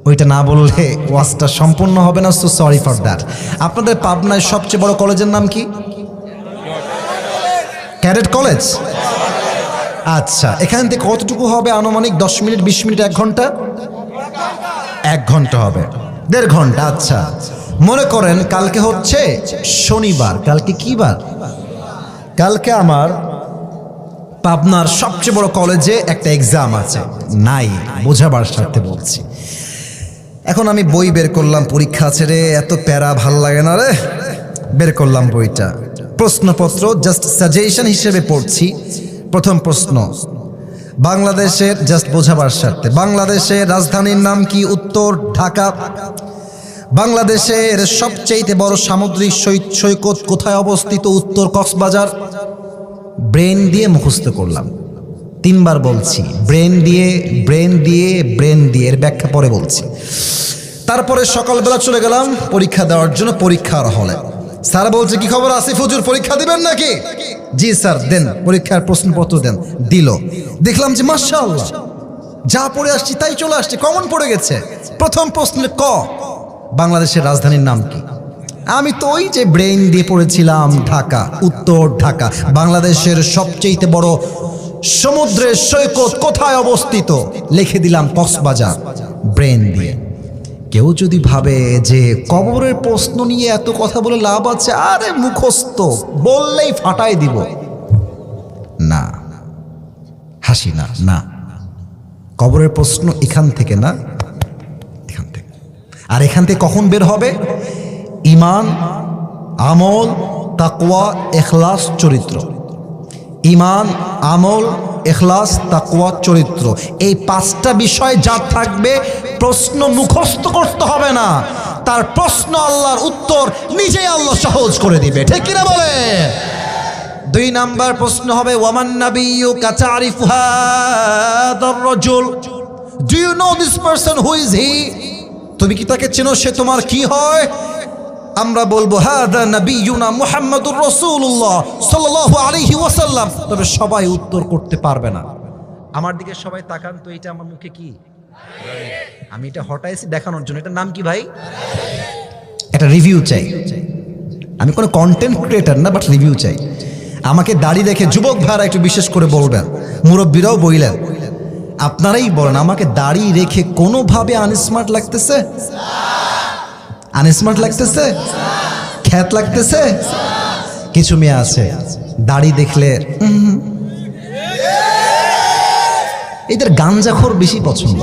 ওইটা না বললে ওয়াজটা সম্পূর্ণ হবে না। So sorry for that. আপনাদের পাবনায় সবচেয়ে বড় কলেজের নাম কি? Cadet college. আচ্ছা, এখান থেকে কতটুকু হবে আনুমানিক? 10 মিনিট, 20 মিনিট, 1 ঘন্টা? 1 ঘন্টা হবে, 1.5 ঘন্টা। আচ্ছা, মনে করেন কালকে হচ্ছে শনিবার, কালকে কি বার? কালকে আমার পাবনার সবচেয়ে বড় কলেজে একটা এক্সাম আছে, নাই বোঝাবার স্বার্থে বলছি। এখন আমি বই বের করলাম, পরীক্ষা আছে রে, এত প্যারা ভাল লাগে না রে, বের করলাম বইটা, প্রশ্নপত্র জাস্ট সাজেশন হিসেবে পড়ছি। প্রথম প্রশ্ন, বাংলাদেশের, জাস্ট বোঝাবার স্বার্থে, বাংলাদেশের রাজধানীর নাম কি? উত্তর ঢাকা। বাংলাদেশের সবচেয়ে বড় সামুদ্রিক সৈকত কোথায় অবস্থিত? উত্তর কক্সবাজার। ব্রেন দিয়ে মুখস্থ করলাম, 3 বার বলছি, ব্রেন দিয়ে ব্রেন দিয়ে ব্রেন দিয়ে, এর ব্যাখ্যা পরে বলছি। তারপরে সকালবেলা চলে গেলাম পরীক্ষা দেওয়ার জন্য পরীক্ষার হলে। স্যার বলছে, কি খবর আসিফ হুজুর, পরীক্ষা দিবেন নাকি? জি স্যার দেন, পরীক্ষার প্রশ্নপত্র দেন। দিল, দেখলাম যে মাশাআল্লাহ যা পড়ে আসছি তাই চলে আসছে, কমন পড়ে গেছে। প্রথম প্রশ্নে ক, বাংলাদেশের রাজধানীর নাম কি? আমি তো ওই যে ব্রেন দিয়ে পড়েছিলাম ঢাকা, উত্তর ঢাকা। বাংলাদেশের সবচেয়ে বড় সমুদ্রের সৈকত কোথায় অবস্থিত? লিখে দিলাম কক্সবাজার, ব্রেন দিয়ে। কেউ যদি ভাবে যে কবরের প্রশ্ন নিয়ে এত কথা বলে লাভ আছে, আরে মুখস্থ বললেই ফাটাই দিব, না হাসি না, না কবরের প্রশ্ন এখান থেকে না, এখান থেকে। আর এখান থেকে কখন বের হবে? ঈমান, আমল, তাকওয়া, ইখলাস, চরিত্র। ঈমান, আমল, ইখলাস, তাকওয়া, চরিত্র, এই 5টা বিষয় যার থাকবে, প্রশ্ন মুখস্থ করতে হবে না, তার প্রশ্ন আল্লাহর উত্তর নিজেই আল্লাহ সহজ করে দিবে, ঠিক কিনা বলে? 2 নাম্বার প্রশ্ন হবে, ওয়ামান নাবিয়্যু কাতারিফু হাদার রাজুল, do you know this person, who is he? তুমি কি তাকে চেনো, সে তোমার কি হয়? আমরা বলবো হাদা নবিয়ুনা মুহাম্মাদুর রাসূলুল্লাহ সাল্লাল্লাহু আলাইহি ওয়াসাল্লাম। তবে সবাই উত্তর করতে পারবে না। আমার দিকে সবাই তাকান তো, এটা আমার মুখে কি? আমি এটা হটাইছি দেখানোর জন্য। এটার নাম কি ভাই? এটা রিভিউ চাই। আমি কোনো কন্টেন্ট ক্রিয়েটর না, বাট রিভিউ চাই। আমাকে দাড়ি দেখে যুবক ভাইরা একটু বিশেষ করে বলবেন, মুরব্বীরাও বললেন, আপনারাই বলেন, আমাকে দাড়ি রেখে কোনোভাবে আনস্মার্ট লাগতেছে? আনস্মার্ট লাগতেছে? খ্যাত লাগতেছে? কিছু মেয়ে আছে দাড়ি দেখলে এদের গাঞ্জাখোর বেশি পছন্দ,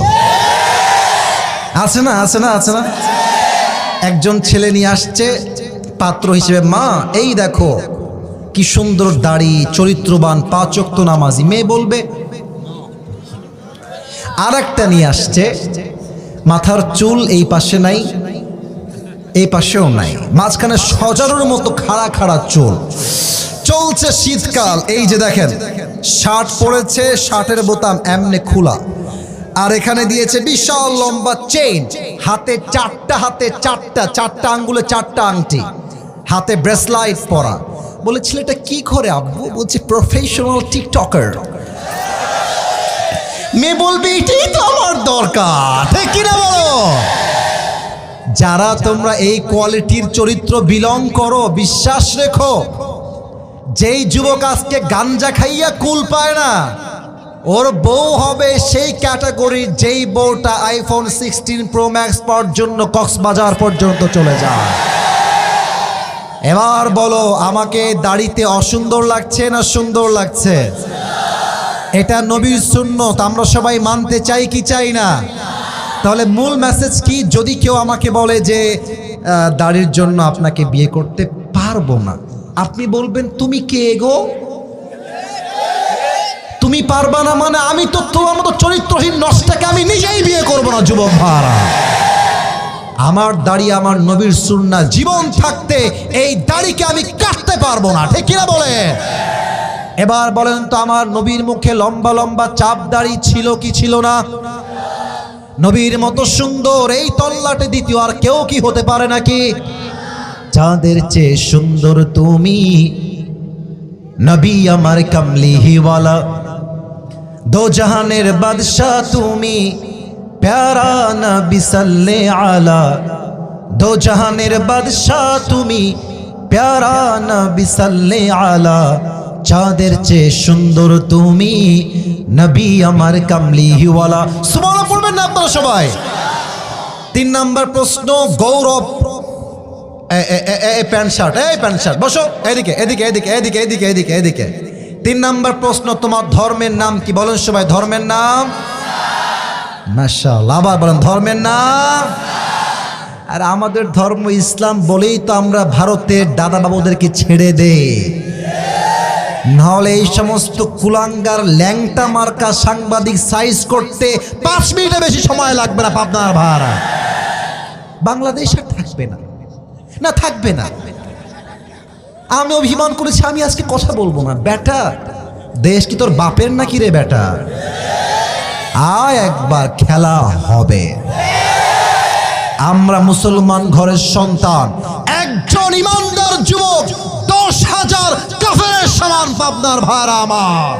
আছে না? আছে না? আছে না? একজন ছেলে নিয়ে আসছে পাত্র হিসেবে, মা এই দেখো কি সুন্দর দাড়ি, চরিত্রবান, 5 ওয়াক্ত নামাজি। মেয়ে বলবে। আর একটা নিয়ে আসছে, মাথার চুল এই পাশে নাই, এই পাশেও নাই, মাঝখানে সজারুর মতো খাড়া খাড়া চুল। চলছে শীতকাল, এই যে দেখেন শার্ট পরেছে, শার্টের বোতাম এমনি খোলা, আর এখানে দিয়েছে বিশাল লম্বা চেইন, হাতে 4টা আঙ্গুলে 4টা আংটি, হাতে ব্রেসলাইট পরা। বলে, ছেলেটা কি করে আব্বু? বলছে, প্রফেশনাল টিকটকার। মেয়ে বলবে, এটাই তো আমার দরকার, ঠিক কিনা বলো? যারা তোমরা এই কোয়ালিটির চরিত্র বিলং করো, বিশ্বাস রেখো, যেই যুবক আজকে গাঞ্জা খাইয়া কুল পায় না, ওর বউ হবে সেই ক্যাটাগরির যেই বউটা আইফোন 16 প্রো ম্যাক্স পাওয়ার জন্য কক্সবাজার পর্যন্ত চলে যায়। এবার বলো, আমাকে দাড়িতে অসুন্দর লাগছে না সুন্দর লাগছে? এটা নবীর সুন্নত, আমরা সবাই মানতে চাই কি চাই না? তাহলে মূল মেসেজ কি? যদি কেউ আমাকে বলে যে দাড়ির জন্য আপনাকে বিয়ে করতে পারবো না, আপনি বলবেন, তুমি কে গো? তুমি পারবা না মানে আমি তো তোমার মতো চরিত্রহীন নষ্টাকে আমি নিজেই বিয়ে করবো না। যুবক ভাড়া, আমার দাড়ি আমার নবীর সুন্নাহ, জীবন থাকতে এই দাড়িকে আমি কাটতে পারবো না, ঠিক কিনা বলে? এবার বলেন তো, আমার নবীর মুখে লম্বা লম্বা চাপ দাড়ি ছিল কি ছিল না? নবীর মতো সুন্দর এই তল্লাটে দ্বিতীয় আর কেউ কি হতে পারে নাকি? চাঁদের চেয়ে সুন্দর তুমি, নবী আমার কামলিওয়ালা, দো জাহানের বাদশা তুমি, প্যারা নবী সাল্লে আলা, দো জাহানের বাদশা তুমি, প্যারা নবী সাল্লে আলা, চাঁদের চেয়ে সুন্দর তুমি, নবী আমার কামলিওয়ালা। সুবহানাল্লাহ পড়বেন না আপনারা সবাই? 3 নাম্বার প্রশ্ন, গৌরব প্যান্ট শার্ট বসো, এদিকে এদিকে এদিকে এদিকে এদিকে এদিকে এদিকে। 3 নাম্বার প্রশ্ন, তোমার ধর্মের নাম কি? বলেন সবাই, ধর্মের নাম? মাশাআল্লাহ, আবার বলেন ধর্মের নাম। আর আমাদের ধর্ম ইসলাম বলেই তো আমরা ভারতের দাদা বাবুদেরকে ছেড়ে দেই, নাহলে এই সমস্ত কুলাঙ্গার ল্যাংটা মার্কা সাংবাদিক সাইজ করতে 5 মিনিটের বেশি সময় লাগবে না। পাবনার ভাড়া বাংলাদেশ আর থাকবে না, না থাকবে না। আমি অভিমান করেছি, আমি আজকে কথা বলবো না। বেটা, দেশ কি তোর বাপের নাকি রে বেটা? আয়, একবার খেলা হবে। আমরা মুসলমান ঘরের সন্তান, একজন ইমানদার যুবক 10,000 কাফেরের সমান। পাবনার ভাড়া আমার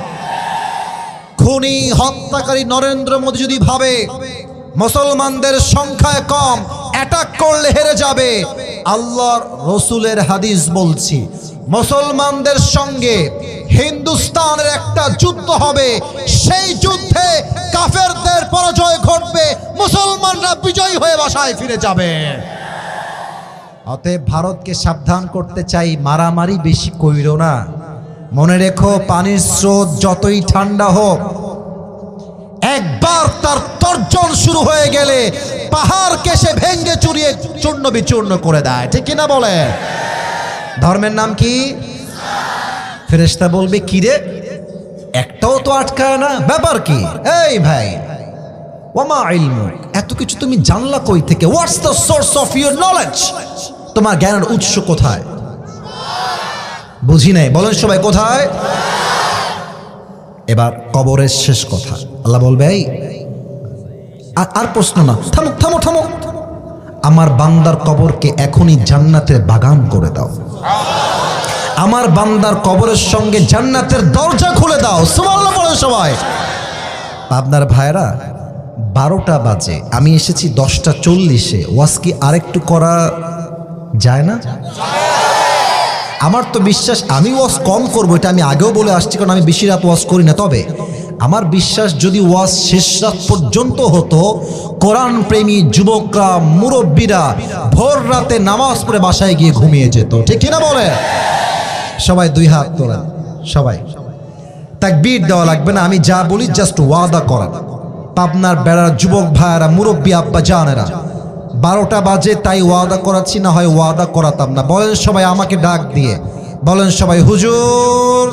খুনি হত্যাকারী নরেন্দ্র মোদী যদি ভাবে মুসলমানদের সংখ্যায় কম, অ্যাটাক করলে হেরে যাবে, আল্লাহর রসুলের হাদিস বলছি, মুসলমানদের সঙ্গে হিন্দুস্তানের একটা যুদ্ধ হবে, সেই যুদ্ধে কাফেরদের পরাজয় ঘটবে, মুসলমানরা বিজয়ী হয়ে বাসায় ফিরে যাবে। অতএব ভারতকে সাবধান করতে চাই, মারামারি বেশি কইরো না। মনে রেখো, পানির স্রোত যতই ঠান্ডা হোক, একবার তার তর্জন শুরু হয়ে গেলে পাহাড়কে সে ভেঙ্গে চুরিয়ে চূর্ণ বিচূর্ণ করে দেয়, ঠিক কিনা বলে? ধর্মের নাম কি? ফেরেশতা বলবে, কি রে, একটাও তো আটকায় না, ব্যাপার কি? এই ভাই, ওমা ইলমুক, এত কিছু তুমি জানলা কই থেকে? What's the source of your knowledge? তোমার জ্ঞানের উৎস কোথায়? বুঝি নাই, বলেন সবাই কোথায়? এবার কবরের শেষ কথা আল্লাহ বলবে, এই আর প্রশ্ন না, থামো থামো থামো, আমার বান্দার কবরকে এখনই জান্নাতের বাগান করে দাও, আমার বান্দার কবরের সঙ্গে জান্নাতের দরজা খুলে দাও। সুবহানাল্লাহ বলেন সবাই। আপনার ভাইরা, 12টা বাজে, আমি এসেছি 10টা 40-এ। ওয়াজ কি আরেকটু করা যায় না? আমার তো বিশ্বাস আমি ওয়াজ কম করবো, এটা আমি আগেও বলে আসছি, কারণ আমি বেশি রাত ওয়াজ করি না। তবে আমার বিশ্বাস, যদি ওয়াজ শেষ রাত পর্যন্ত হতো, কোরআন প্রেমী যুবকরা, মুরব্বীরা ভোর রাতে নামাজ পড়ে বাসায় গিয়ে ঘুমিয়ে যেত, ঠিক কিনা বলে? সবাই 2 হাত তোলেন, সবাই। তাকবীর দেওয়া লাগবে না, আমি যা বলি জাস্ট ওয়াদা করা। পাবনার বেড়ার যুবক ভাইয়েরা, মুরব্বী আব্বা জানেরা, 12টা বাজে তাই ওয়াদা করাচ্ছি, না হয় ওয়াদা করাতাম না। বলেন সবাই আমাকে ডাক দিয়ে, বলেন সবাই হুজুর।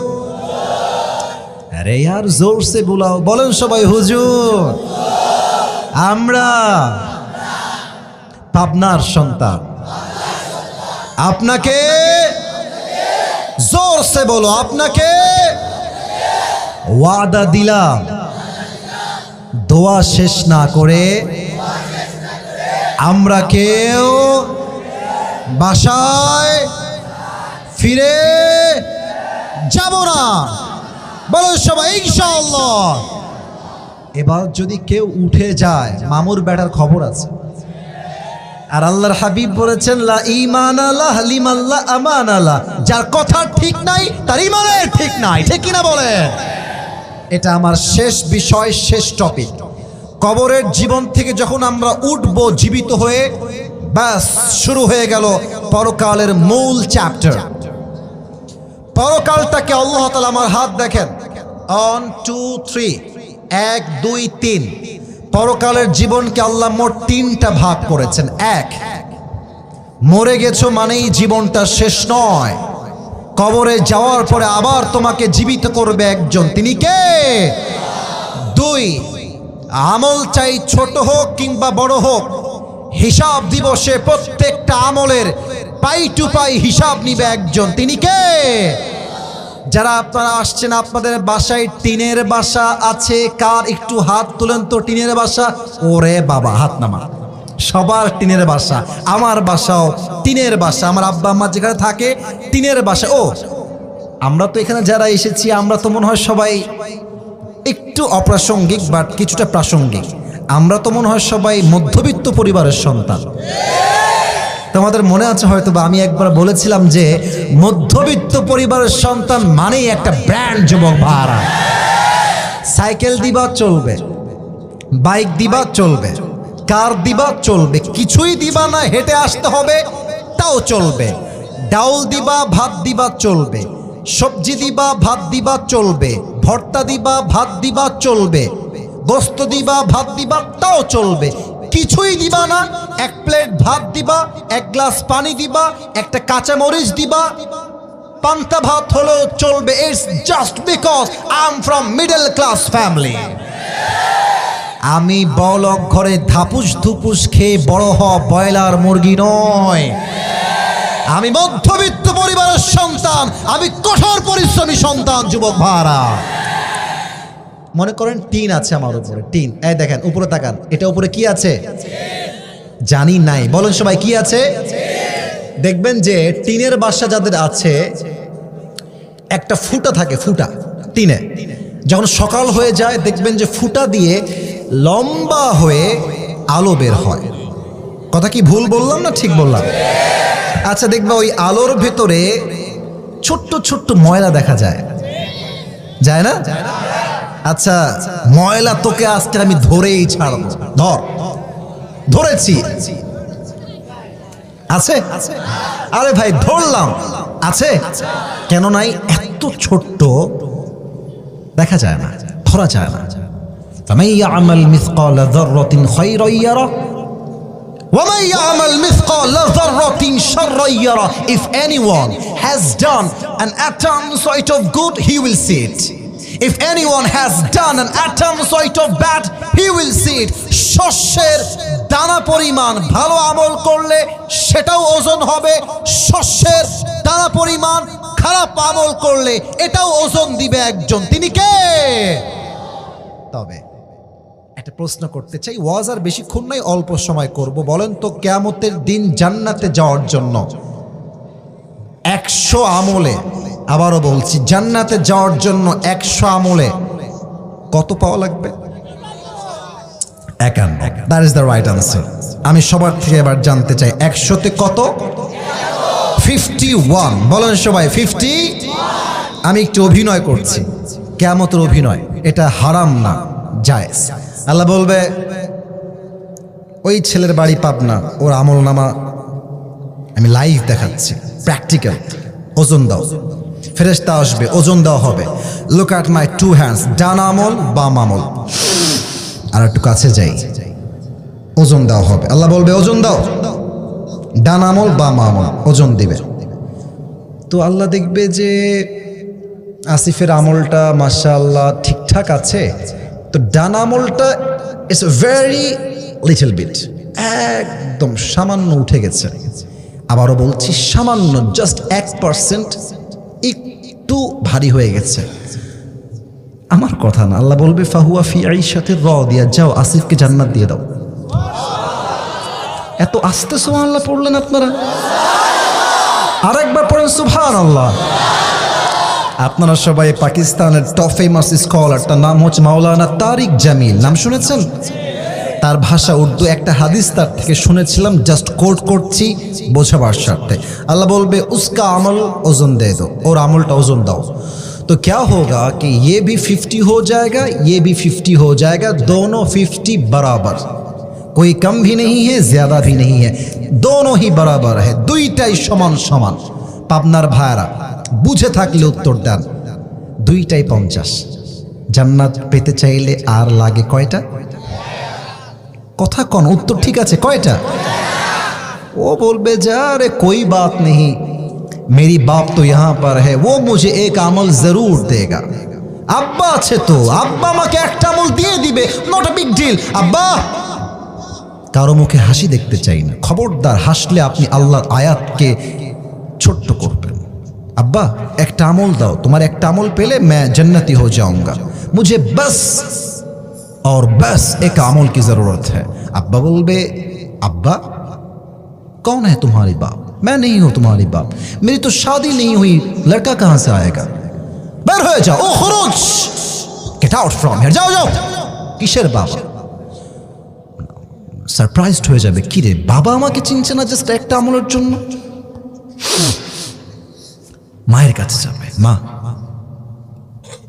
আরে यार জোর সে বুলাও, বলেন সবাই হুজুর। আমরা পাবনার সন্তান, আপনাকে জোর সে বলো, আপনাকে ওয়াদা দিলাম, দোয়া শেষ না করে আমরা কেউ বাসায় ফিরে যাব না। বলো সবাই ইনশাআল্লাহ। এবার যদি কেউ উঠে যায়, মামুর বেটার খবর আছে। আর আল্লাহর হাবিব বলেছেন, লা ঈমান আলা লিমান লা আমান আলা, যার কথা ঠিক নাই তার ঈমানের ঠিক নাই, ঠিক কিনা বলেন? এটা আমার শেষ বিষয়, শেষ টপিক। কবরের জীবন থেকে যখন আমরা উঠবো জীবিত হয়ে, ব্যাস শুরু হয়ে গেল পরকালের মূল চ্যাপ্টার। পরকালটাকে আল্লাহ তাআলা, আমার হাত দেখেন, 1 2 3, 1 2 3, পরকালের জীবনকে আল্লাহ মোট 3টা ভাগ করেছেন। 1, মরে গেছো মানেই জীবনটা শেষ নয়, কবরে যাওয়ার পরে আবার তোমাকে জীবিত করবে একজন, তিনি কে? 2, আমল চাই ছোট হোক কিংবা বড় হোক, হিসাব দিবসে প্রত্যেকটা আমলের পাই টু পাই হিসাব নিবে একজন, তিনি কে? যারা আপনারা আসছেন, আপনাদের বাসায় টিনের বাসা আছে? কার একটু হাত তুলেন তো, টিনের বাসা? ওরে বাবা, হাত নামা। সবার টিনের বাসা, আমার বাসাও টিনের বাসা, আমার আব্বা আম্মা যেখানে থাকে টিনের বাসা। ও, আমরা তো এখানে যারা এসেছি, আমরা তো মনে হয় সবাই একটু অপ্রাসঙ্গিক বাট কিছুটা প্রাসঙ্গিক। আমরা তো মনে হয় সবাই মধ্যবিত্ত পরিবারের সন্তান। তোমাদের মনে আছে হয়তো বা আমি একবার বলেছিলাম যে মধ্যবিত্ত পরিবারের সন্তান মানেই একটা ব্র্যান্ড যুবক ভাড়া। সাইকেল দিবা চলবে, বাইক দিবা চলবে, কার দিবা চলবে, কিছুই দিবা না, হেঁটে আসতে হবে, তাও চলবে, ডাউল দিবা ভাত দিবা চলবে, সবজি দিবা ভাত দিবা চলবে, ভর্তা দিবা ভাত দিবা চলবে, গোস্ত দিবা ভাত দিবা তাও চলবে, কিছুই দিবা না, এক প্লেট ভাত দিবা, এক গ্লাস পানি দিবা, একটা কাঁচা মরিচ দিবা, পান্তা ভাত হলেও চলবে। It's just because I am from middle class family. আমি বড়লোক ঘরে ধাপুস ধুপুস খেয়ে বড় হওয়া ব্রয়লার মুরগি নয়। আমি মধ্যবিত্ত পরিবারের সন্তান, আমি কঠোর পরিশ্রমী সন্তান। যুবক ভাইরা, মনে করেন টিন আছে আমার উপরে, টিন, এই দেখেন উপরে তাকান, এটা উপরে কি আছে জানি নাই, বলেন সবাই কি আছে? দেখবেন যে টিনের বাসা যাদের আছে একটা ফুটা থাকে, ফুটা টিনে, যখন সকাল হয়ে যায় দেখবেন যে ফুটা দিয়ে লম্বা হয়ে আলো বের হয়। কথা কি ভুল বললাম না ঠিক বললাম? আচ্ছা, দেখবা ওই আলোর ভেতরে ছোট্ট ছোট্ট ময়লা দেখা যায়, যায় না? আচ্ছা, ময়লা তোকে আজকে আমি ধরেই ছাড়বো, ধর, ধরেছি, আছে? আরে ভাই ধরলাম, আছে? কেন নাই? এত ছোট্ট দেখা যায় না, ধরা যায় না। ফামান ইয়ামাল মিসকালা যাররাতিন খায়রান ইয়ারা ওয়া মান ইয়ামাল মিসকালা যাররাতিন শাররান ইয়ারা। If anyone has done an atom sort of good, he will see it. If anyone has done an atom sort of bad, he will see it. শস্যের দানা পরিমাণ ভালো আমল করলে সেটাও ওজন হবে, শস্যের দানা পরিমাণ খারাপ আমল করলে এটাও ওজন দিবে একজন। তিনি কে? তবে একটা প্রশ্ন করতে চাই, ওয়াজ আর বেশিক্ষণ নাই, অল্প সময় করব। বলেন তো, কিয়ামতের দিন জান্নাতে যাওয়ার জন্য 100 আমলে, আবারও বলছি, জান্নাতে যাওয়ার জন্য 100 আমলে কত পাওয়া লাগবে? 51। That is the right answer. আমি সবার থেকে এবার জানতে চাই 100তে কত? 51। বলেন সবাই 50। আমি একটু অভিনয় করছি, কিয়ামতের অভিনয়, এটা হারাম না, জায়েজ। আল্লাহ বলবে, ওই ছেলের বাড়ি পাবনা, ওর আমল নামা আমি লাইভ দেখাচ্ছি, প্র্যাকটিক্যাল, ওজন দাও। ফেরেশতা আসবে, ওজন দেওয়া হবে। লুক অ্যাট মাই 2 হ্যান্ডস, ডান আমল বাম আমল। আর একটু কাছে যাই, ওজন দেওয়া হবে। আল্লাহ বলবে, ওজন দাও, ডান আমল বাম আমল, ওজন দিবে। তো আল্লাহ দেখবে যে আসিফের আমলটা মাশাআল্লাহ ঠিকঠাক আছে, তো ডান আমলটা ইটস ভেরি লিটল বিট, একদম সামান্য উঠে গেছে। আবারও বলছি, সামান্য, জাস্ট 1% একটু ভারী হয়ে গেছে। আমার কথা না, আল্লাহ বলবে ফাহুয়া ফি আইশাতির রাদিয়া, যাও আসিফকে জান্নাত দিয়ে দাও। এত আস্তে সুবহানাল্লাহ পড়লেন আপনারা? আরেকবার পড়েন সুবহানাল্লাহ। আপনারা সবাই পাকিস্তানের টপ ফেমাস স্কলার, তার নাম হচ্ছে মাওলানা তারিক জামিল, নাম শুনেছেন? তার ভাষা উর্দু, একটা হাদিস তার থেকে শুনেছিলাম, জাস্ট কোট করছি বোঝাবার স্বার্থে। আল্লাহ বলবে উসকা আমল ওজন দে দো, ওর আমলটা ওজন দাও। तो क्या होगा कि ये भी 50 हो जाएगा, ये भी 50 हो जाएगा, दोनों 50 बराबर, कोई कम भी नहीं है ज्यादा भी नहीं है, दोनों ही बराबर है, दुईटाई समान समान। पाबनार भाइरा बुझे थाकले उत्तर देन, दुईटाई 50। জান্নাত পেতে চাইলে আর লাগে কয়টা? কথা কোন উত্তর ঠিক আছে কয়টা? ও বলবে যে আরে कोई बात नहीं, मेरी बाप तो यहाँ पर है, वो मुझे एक अमल जरूर देगा। अब्बा আছে তো, আব্বা আমাকে একটা আমল দিয়ে দিবে, নট আ বিগ ডিল। আব্বা, কারো মুখে হাসি দেখতে চাই না, খবরদার হাসলে আপনি আল্লাহর আয়াতকে ছোট্ট করবেন। अब्बा একটা আমল দাও, তোমার একটা আমল পেলে मैं जन्नती हो जाऊंगा, मुझे बस और बस एक अमल की जरूरत है। अब्बा बोलबे अब्बा कौन है तुम्हारी बाप? मैं नहीं हूं तुम्हारी बाप, मेरी तो शादी नहीं हुई, लड़का कहां से आएगा? बाहर हो जाओ, ओ खुरूज, गेट आउट फ्रॉम हियर, जाओ जाओ। কিসের বাবা? সারপ্রাইজড হয়ে যাবে, কি রে বাবা আমাকে চিনছে না জাস্ট একটা আমলের জন্য। মায়ের কাছে যাবে, মা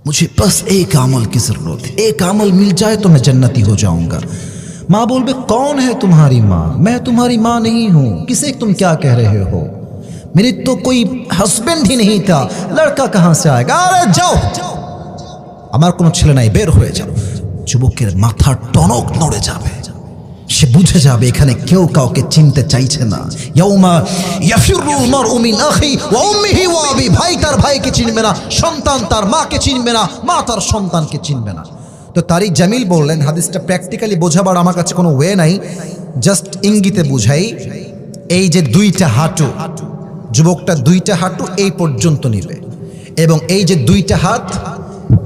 मुझे बस एक अमल की जरूरत है, एक अमल मिल जाए तो मैं जन्नती हो जाऊंगा। माँ बोलबे कौन है तुम्हारी माँ? मैं तुम्हारी माँ नहीं हूँ, किसे तुम क्या कह रहे हो? मेरी तो कोई हस्बैंड ही नहीं था, लड़का कहाँ से आएगा? अरे जाओ, আমার কোনো ছেলে নাই, বের হয়ে যাও। যুবকের মাথা টনক নড়ে যাবে, সে বুঝে যাবে এখানে কেউ কাউকে চিনতে চাইছে না। ইয়াউমা ইয়াফিরুল মারউ মিন আখি ওয়া উম্মিহি ওয়া আবি, ভাই তার ভাইকে চিনবে না, সন্তান তার মাকে চিনবে না, মা তার সন্তানকে চিনবে না। তো তারিক জামিল বললেন, হাদিসটা প্র্যাকটিক্যালি বোঝাবার আমার কাছে কোনো ওয়ে নাই, জাস্ট ইঙ্গিতে বুঝাই। এই যে দুইটা হাঁটু, যুবকটা দুইটা হাঁটু এই পর্যন্ত নিবে এবং এই যে দুইটা হাত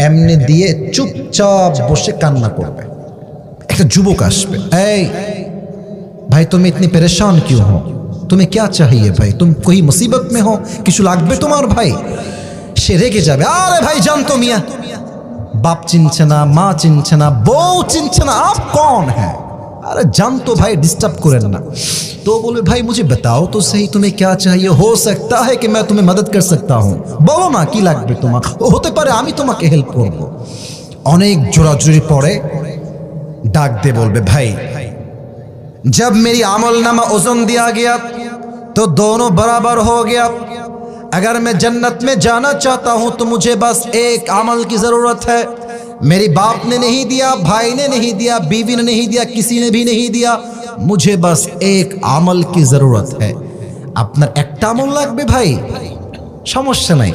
এমনি দিয়ে চুপচাপ বসে কান্না করবে। একটা যুবক আসবে, এই ভাই তুমি ইতনি পরেশান क्यों हो, तुम्हें क्या चाहिए भाई, तुम कोई मुसीबत में हो, কিছু লাগবে তোমার ভাই? সে রেগে যাবে, আরে ভাই জানতো মিয়া, বাপ চিনছে না, মা চিনছে না, বউ চিনছে না, आप कौन है? अरे जानतो भाई, डिस्टर्ब करें ना। तो बोले भाई मुझे बताओ तो सही तुम्हें क्या चाहिए, हो सकता है कि मैं तुम्हें मदद कर सकता हूँ, बोलो ना কি লাগবে তোমার, হতে পারে আমি তোমাকে হেল্প করব। অনেক জোরাজুরি পরে डाक दे बोलबे भाई जब मेरी अमलनामा ओजन दिया गया तो दोनों बराबर हो गया, अगर मैं जन्नत में जाना चाहता हूं तो मुझे बस एक अमल की जरूरत है। मेरी बाप ने नहीं दिया, भाई ने नहीं दिया, बीवी ने नहीं दिया, किसी ने भी नहीं दिया, मुझे बस एक अमल की जरूरत है। আপনার একটা আমল লাগবে ভাই, সমস্যা নাই,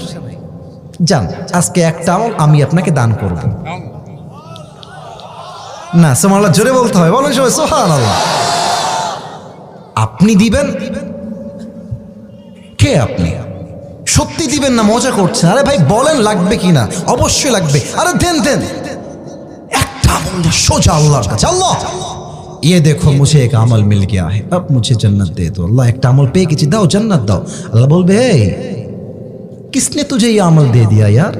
যান আজকে একটা আমল আমি আপনাকে দান করব। না সুবহানাল্লাহ জোরে বলতে হয়, বলেন সবাই সুবহানাল্লাহ। আপনি দিবেন? কে আপনি? সত্যি দিবেন না মজা করছেন? আরে ভাই বলেন লাগবে কিনা, অবশ্যই লাগবে। আরে দেন দেন, একটা আমল সোজা আল্লাহর কাছে, আল্লাহ ये देखो मुझे एक अमल मिल गया है, अब मुझे जन्नत दे दो। अल्लाह एक अमल पे किसी दाओ जन्नत दाओ। अल्लाह बोलबे हे किसने तुझे ये अमल दे दिया यार?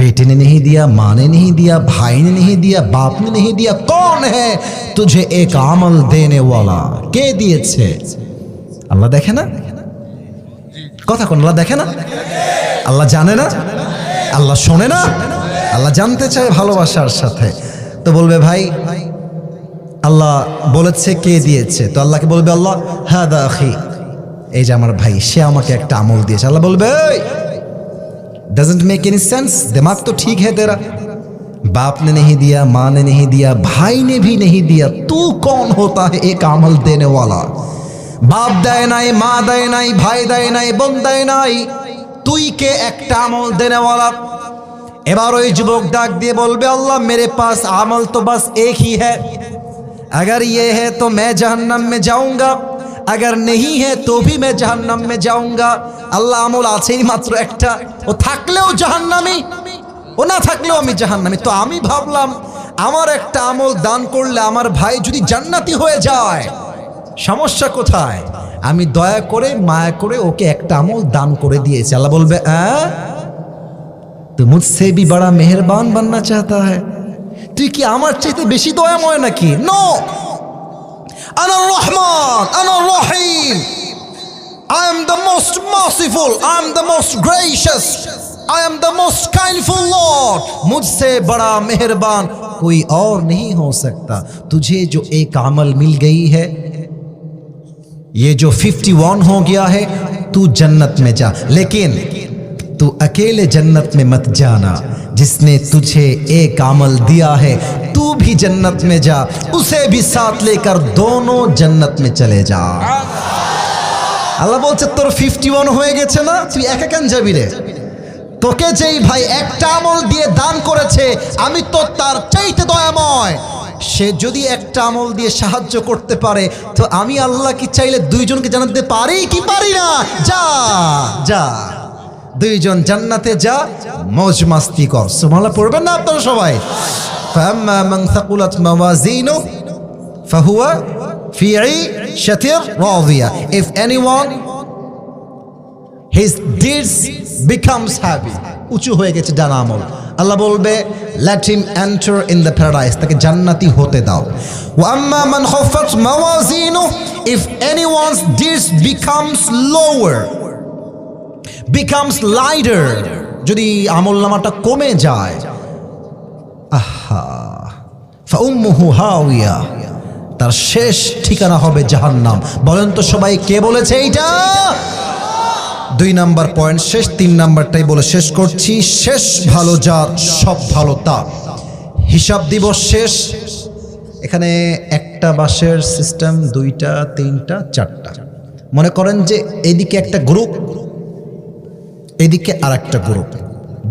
बेटे ने नहीं दिया, माँ ने नहीं दिया, भाई ने नहीं दिया, बाप ने नहीं दिया, कौन है तुझे एक अमल देने वाला? के दिए छे? अल्लाह देखे ना কথা কোন? আল্লাহ দেখে না? আল্লাহ জানে না? আল্লাহ শোনে না? আল্লাহ জানতে চায় ভালোবাসার সাথে। তো বলবে ভাই আল্লাহ বলেছে কে দিয়েছে? তো আল্লাহকে বলবে আল্লাহ হাদা আখি, এই যে আমার ভাই, সে আমাকে একটা আমল দিয়েছে। আল্লাহ বলবে डजंट मेक एनी सेंस, दिमाग तो ठीक है तेरा, बाप ने नहीं दिया, माँ ने नहीं दिया, भाई ने भी नहीं दिया, तू कौन होता है एक अमल देने वाला? बाप দেয় নাই, মা দেয় নাই, ভাই দেয় নাই, বোন দেয় নাই, তুই কে একটা আমল দেने वाला? এবার ওই যুবক ডাক দিয়ে বলবে আল্লাহ मेरे पास अमल तो बस एक ही है, अगर ये है तो मैं जहन्नम में जाऊंगा, अगर नहीं है तो भी मैं जहन्नम में जाऊंगा। আল্লাহ আমল আছেই মাত্র একটা, ও থাকলেও জাহান্নামী, ও না থাকলেও আমি জাহান্নামী। তো আমি ভাবলাম আমার একটা আমল দান করলে আমার ভাই যদি জান্নাতি হয়ে যায়, সমস্যা কোথায়? আমি দয়া করে মায়া করে ওকে একটা আমল দান করে দিয়েছি। আল্লাহ বলবে তো মুঝসে भी बड़ा मेहरबान बनना चाहता है, তুই কি আমার চাইতে বেশি দয়াময় নাকি? নো, আনা রহমান, আনা রহিম, I am the most merciful, I am the most gracious, I am the most kindful Lord, मुझसे बड़ा मेहरबान कोई और नहीं हो सकता। तुझे जो एक अमल मिल गई है, ये जो 51 हो गया है, तू जन्नत में जा, लेकिन तू अकेले जन्नत में मत जाना, जिसने तुझे एक अमल दिया है तू भी जन्नत में जा, उसे भी साथ लेकर दोनों जन्नत में चले जा। আল্লাহ বলছে তোর 51 হয়ে গেছে না, তুই একা কেন যাবি রে? তোকে যেই ভাই একটা আমল দিয়ে দান করেছে, আমি তো তার চাইতে দয়াময়, সে যদি একটা আমল দিয়ে সাহায্য করতে পারে তো আমি আল্লাহ কি চাইলে দুইজনকে জান্নাত দিতে পারি কি পারি না? যা যা, দুইজন জান্নাতে যা, মौज মাস্তি কর। সুবহানাল্লাহ পড়বেন না আপনারা সবাই? ফাম্মা মান থাকুলাত মাওয়াজিনু ফাহুয়া ফি ঈশাতির Radia, if anyone his deeds becomes heavy, উঁচু হয়ে গেছে ডান আমল, আল্লাহ বলবে let him enter in the paradise, তাকে জান্নাতি হতে দাও। ওয়া আম্মা মান খাফাত মাওয়াজিনু, if anyone's deeds becomes lower, becomes lighter, যদি আমলনামাটা কমে যায়, আহা ফাউম্মুহু হাওয়া, তার শেষ ঠিকানা হবে জাহান্নাম। বলেন তো সবাই, কে বলেছে এইটা? 2 নাম্বার পয়েন্ট শেষ, 3 নাম্বারটাই বলে শেষ করছি। শেষ ভালো যার, সব ভালো তার। হিসাব দিবস শেষ। এখানে একটা বাসের সিস্টেম, 2টা 3টা 4টা। মনে করেন যে এদিকে একটা গ্রুপ, এদিকে আর একটা গ্রুপ,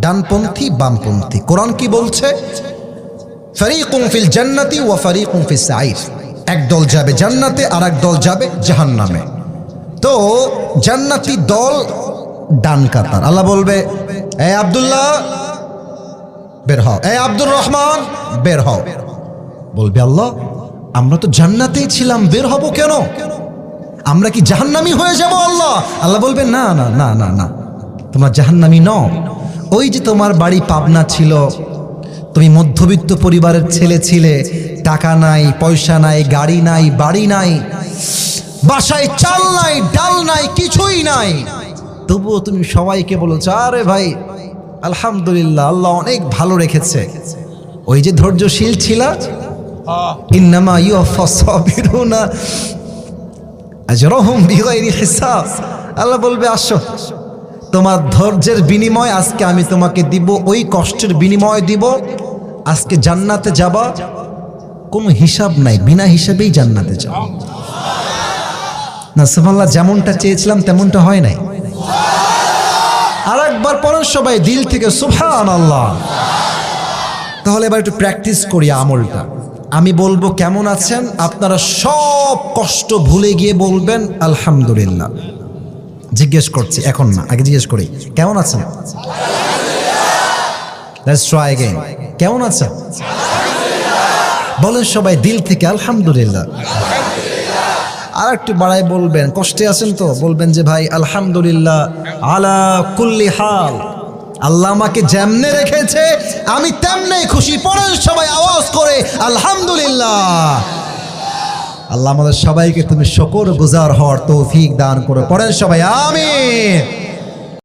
ডানপন্থী বামপন্থী। কোরআন কি বলছে? ফারিকুম ফিল জান্নাতি ওয়া ফারিকুম ফিস সাইর। এক দল যাবে জান্নাতে আর এক দল যাবে জাহান্নামে। তো জান্নাতি দল ডান কাতার। আল্লাহ বলবে, এ আব্দুল্লাহ বের হও, এ আব্দুর রহমান বের হও। বলবে, আল্লাহ আমরা তো জান্নাতেই ছিলাম, বের হব কেন? আমরা কি জাহান্নামী হয়ে যাব? আল্লাহ আল্লাহ বলবে, না না না না না, তোমরা জাহান্নামী নও। ওই যে তোমার বাড়ি পাবনা ছিল, তুমি মধ্যবিত্ত পরিবারের ছেলে ছিলে, টাকা নাই, পয়সা নাই, গাড়ি নাই, বাড়ি নাই, বাসায় চাল নাই, ডাল নাই, কিছুই নাই, তবুও তুমি সবাইকে বলেছো, আরে ভাই আলহামদুলিল্লাহ আল্লাহ অনেক ভালো রেখেছে। ওই যে ধৈর্যশীল ছিলা, ইন্নামা ইউওয়াফাস সাবিরুনা আজরাহুম বিগাইরি হিসাব। আল্লাহ বলবে, আসো, তোমার ধৈর্যের বিনিময় আজকে আমি তোমাকে দিব, ওই কষ্টের বিনিময় দিব। আজকে জান্নাতে যাবা, কোনো হিসাব নাই, বিনা হিসাবেই জান্নাতে যাও। না সুবহানাল্লাহ, যেমনটা চেয়েছিলাম তেমনটা হয় নাই। আর একবার পড়েন সবাই দিল থেকে সুবহানাল্লাহ। তাহলে এবার একটু প্র্যাকটিস করি আমলটা। আমি বলবো কেমন আছেন, আপনারা সব কষ্ট ভুলে গিয়ে বলবেন আলহামদুলিল্লাহ। জিজ্ঞেস করছি, এখন না, আগে জিজ্ঞেস করি কেমন আছেন। Let's try again. কেমন আছেন? বলেন সবাই দিল থেকে আলহামদুলিল্লাহ। আর একটু বাড়াই বলবেন, কষ্টে আছেন তো বলবেন যে ভাই আলহামদুলিল্লাহ আলা কুল্লি হাল। আল্লাহ আমাকে যেমনে রেখেছে আমি তেমনেই খুশি। পড়েন সবাই আওয়াজ করে আলহামদুলিল্লাহ। আল্লাহ আমাদের সবাইকে তুমি শুকরগুজার হওয়ার তৌফিক দান করো। পড়েন সবাই আমিন।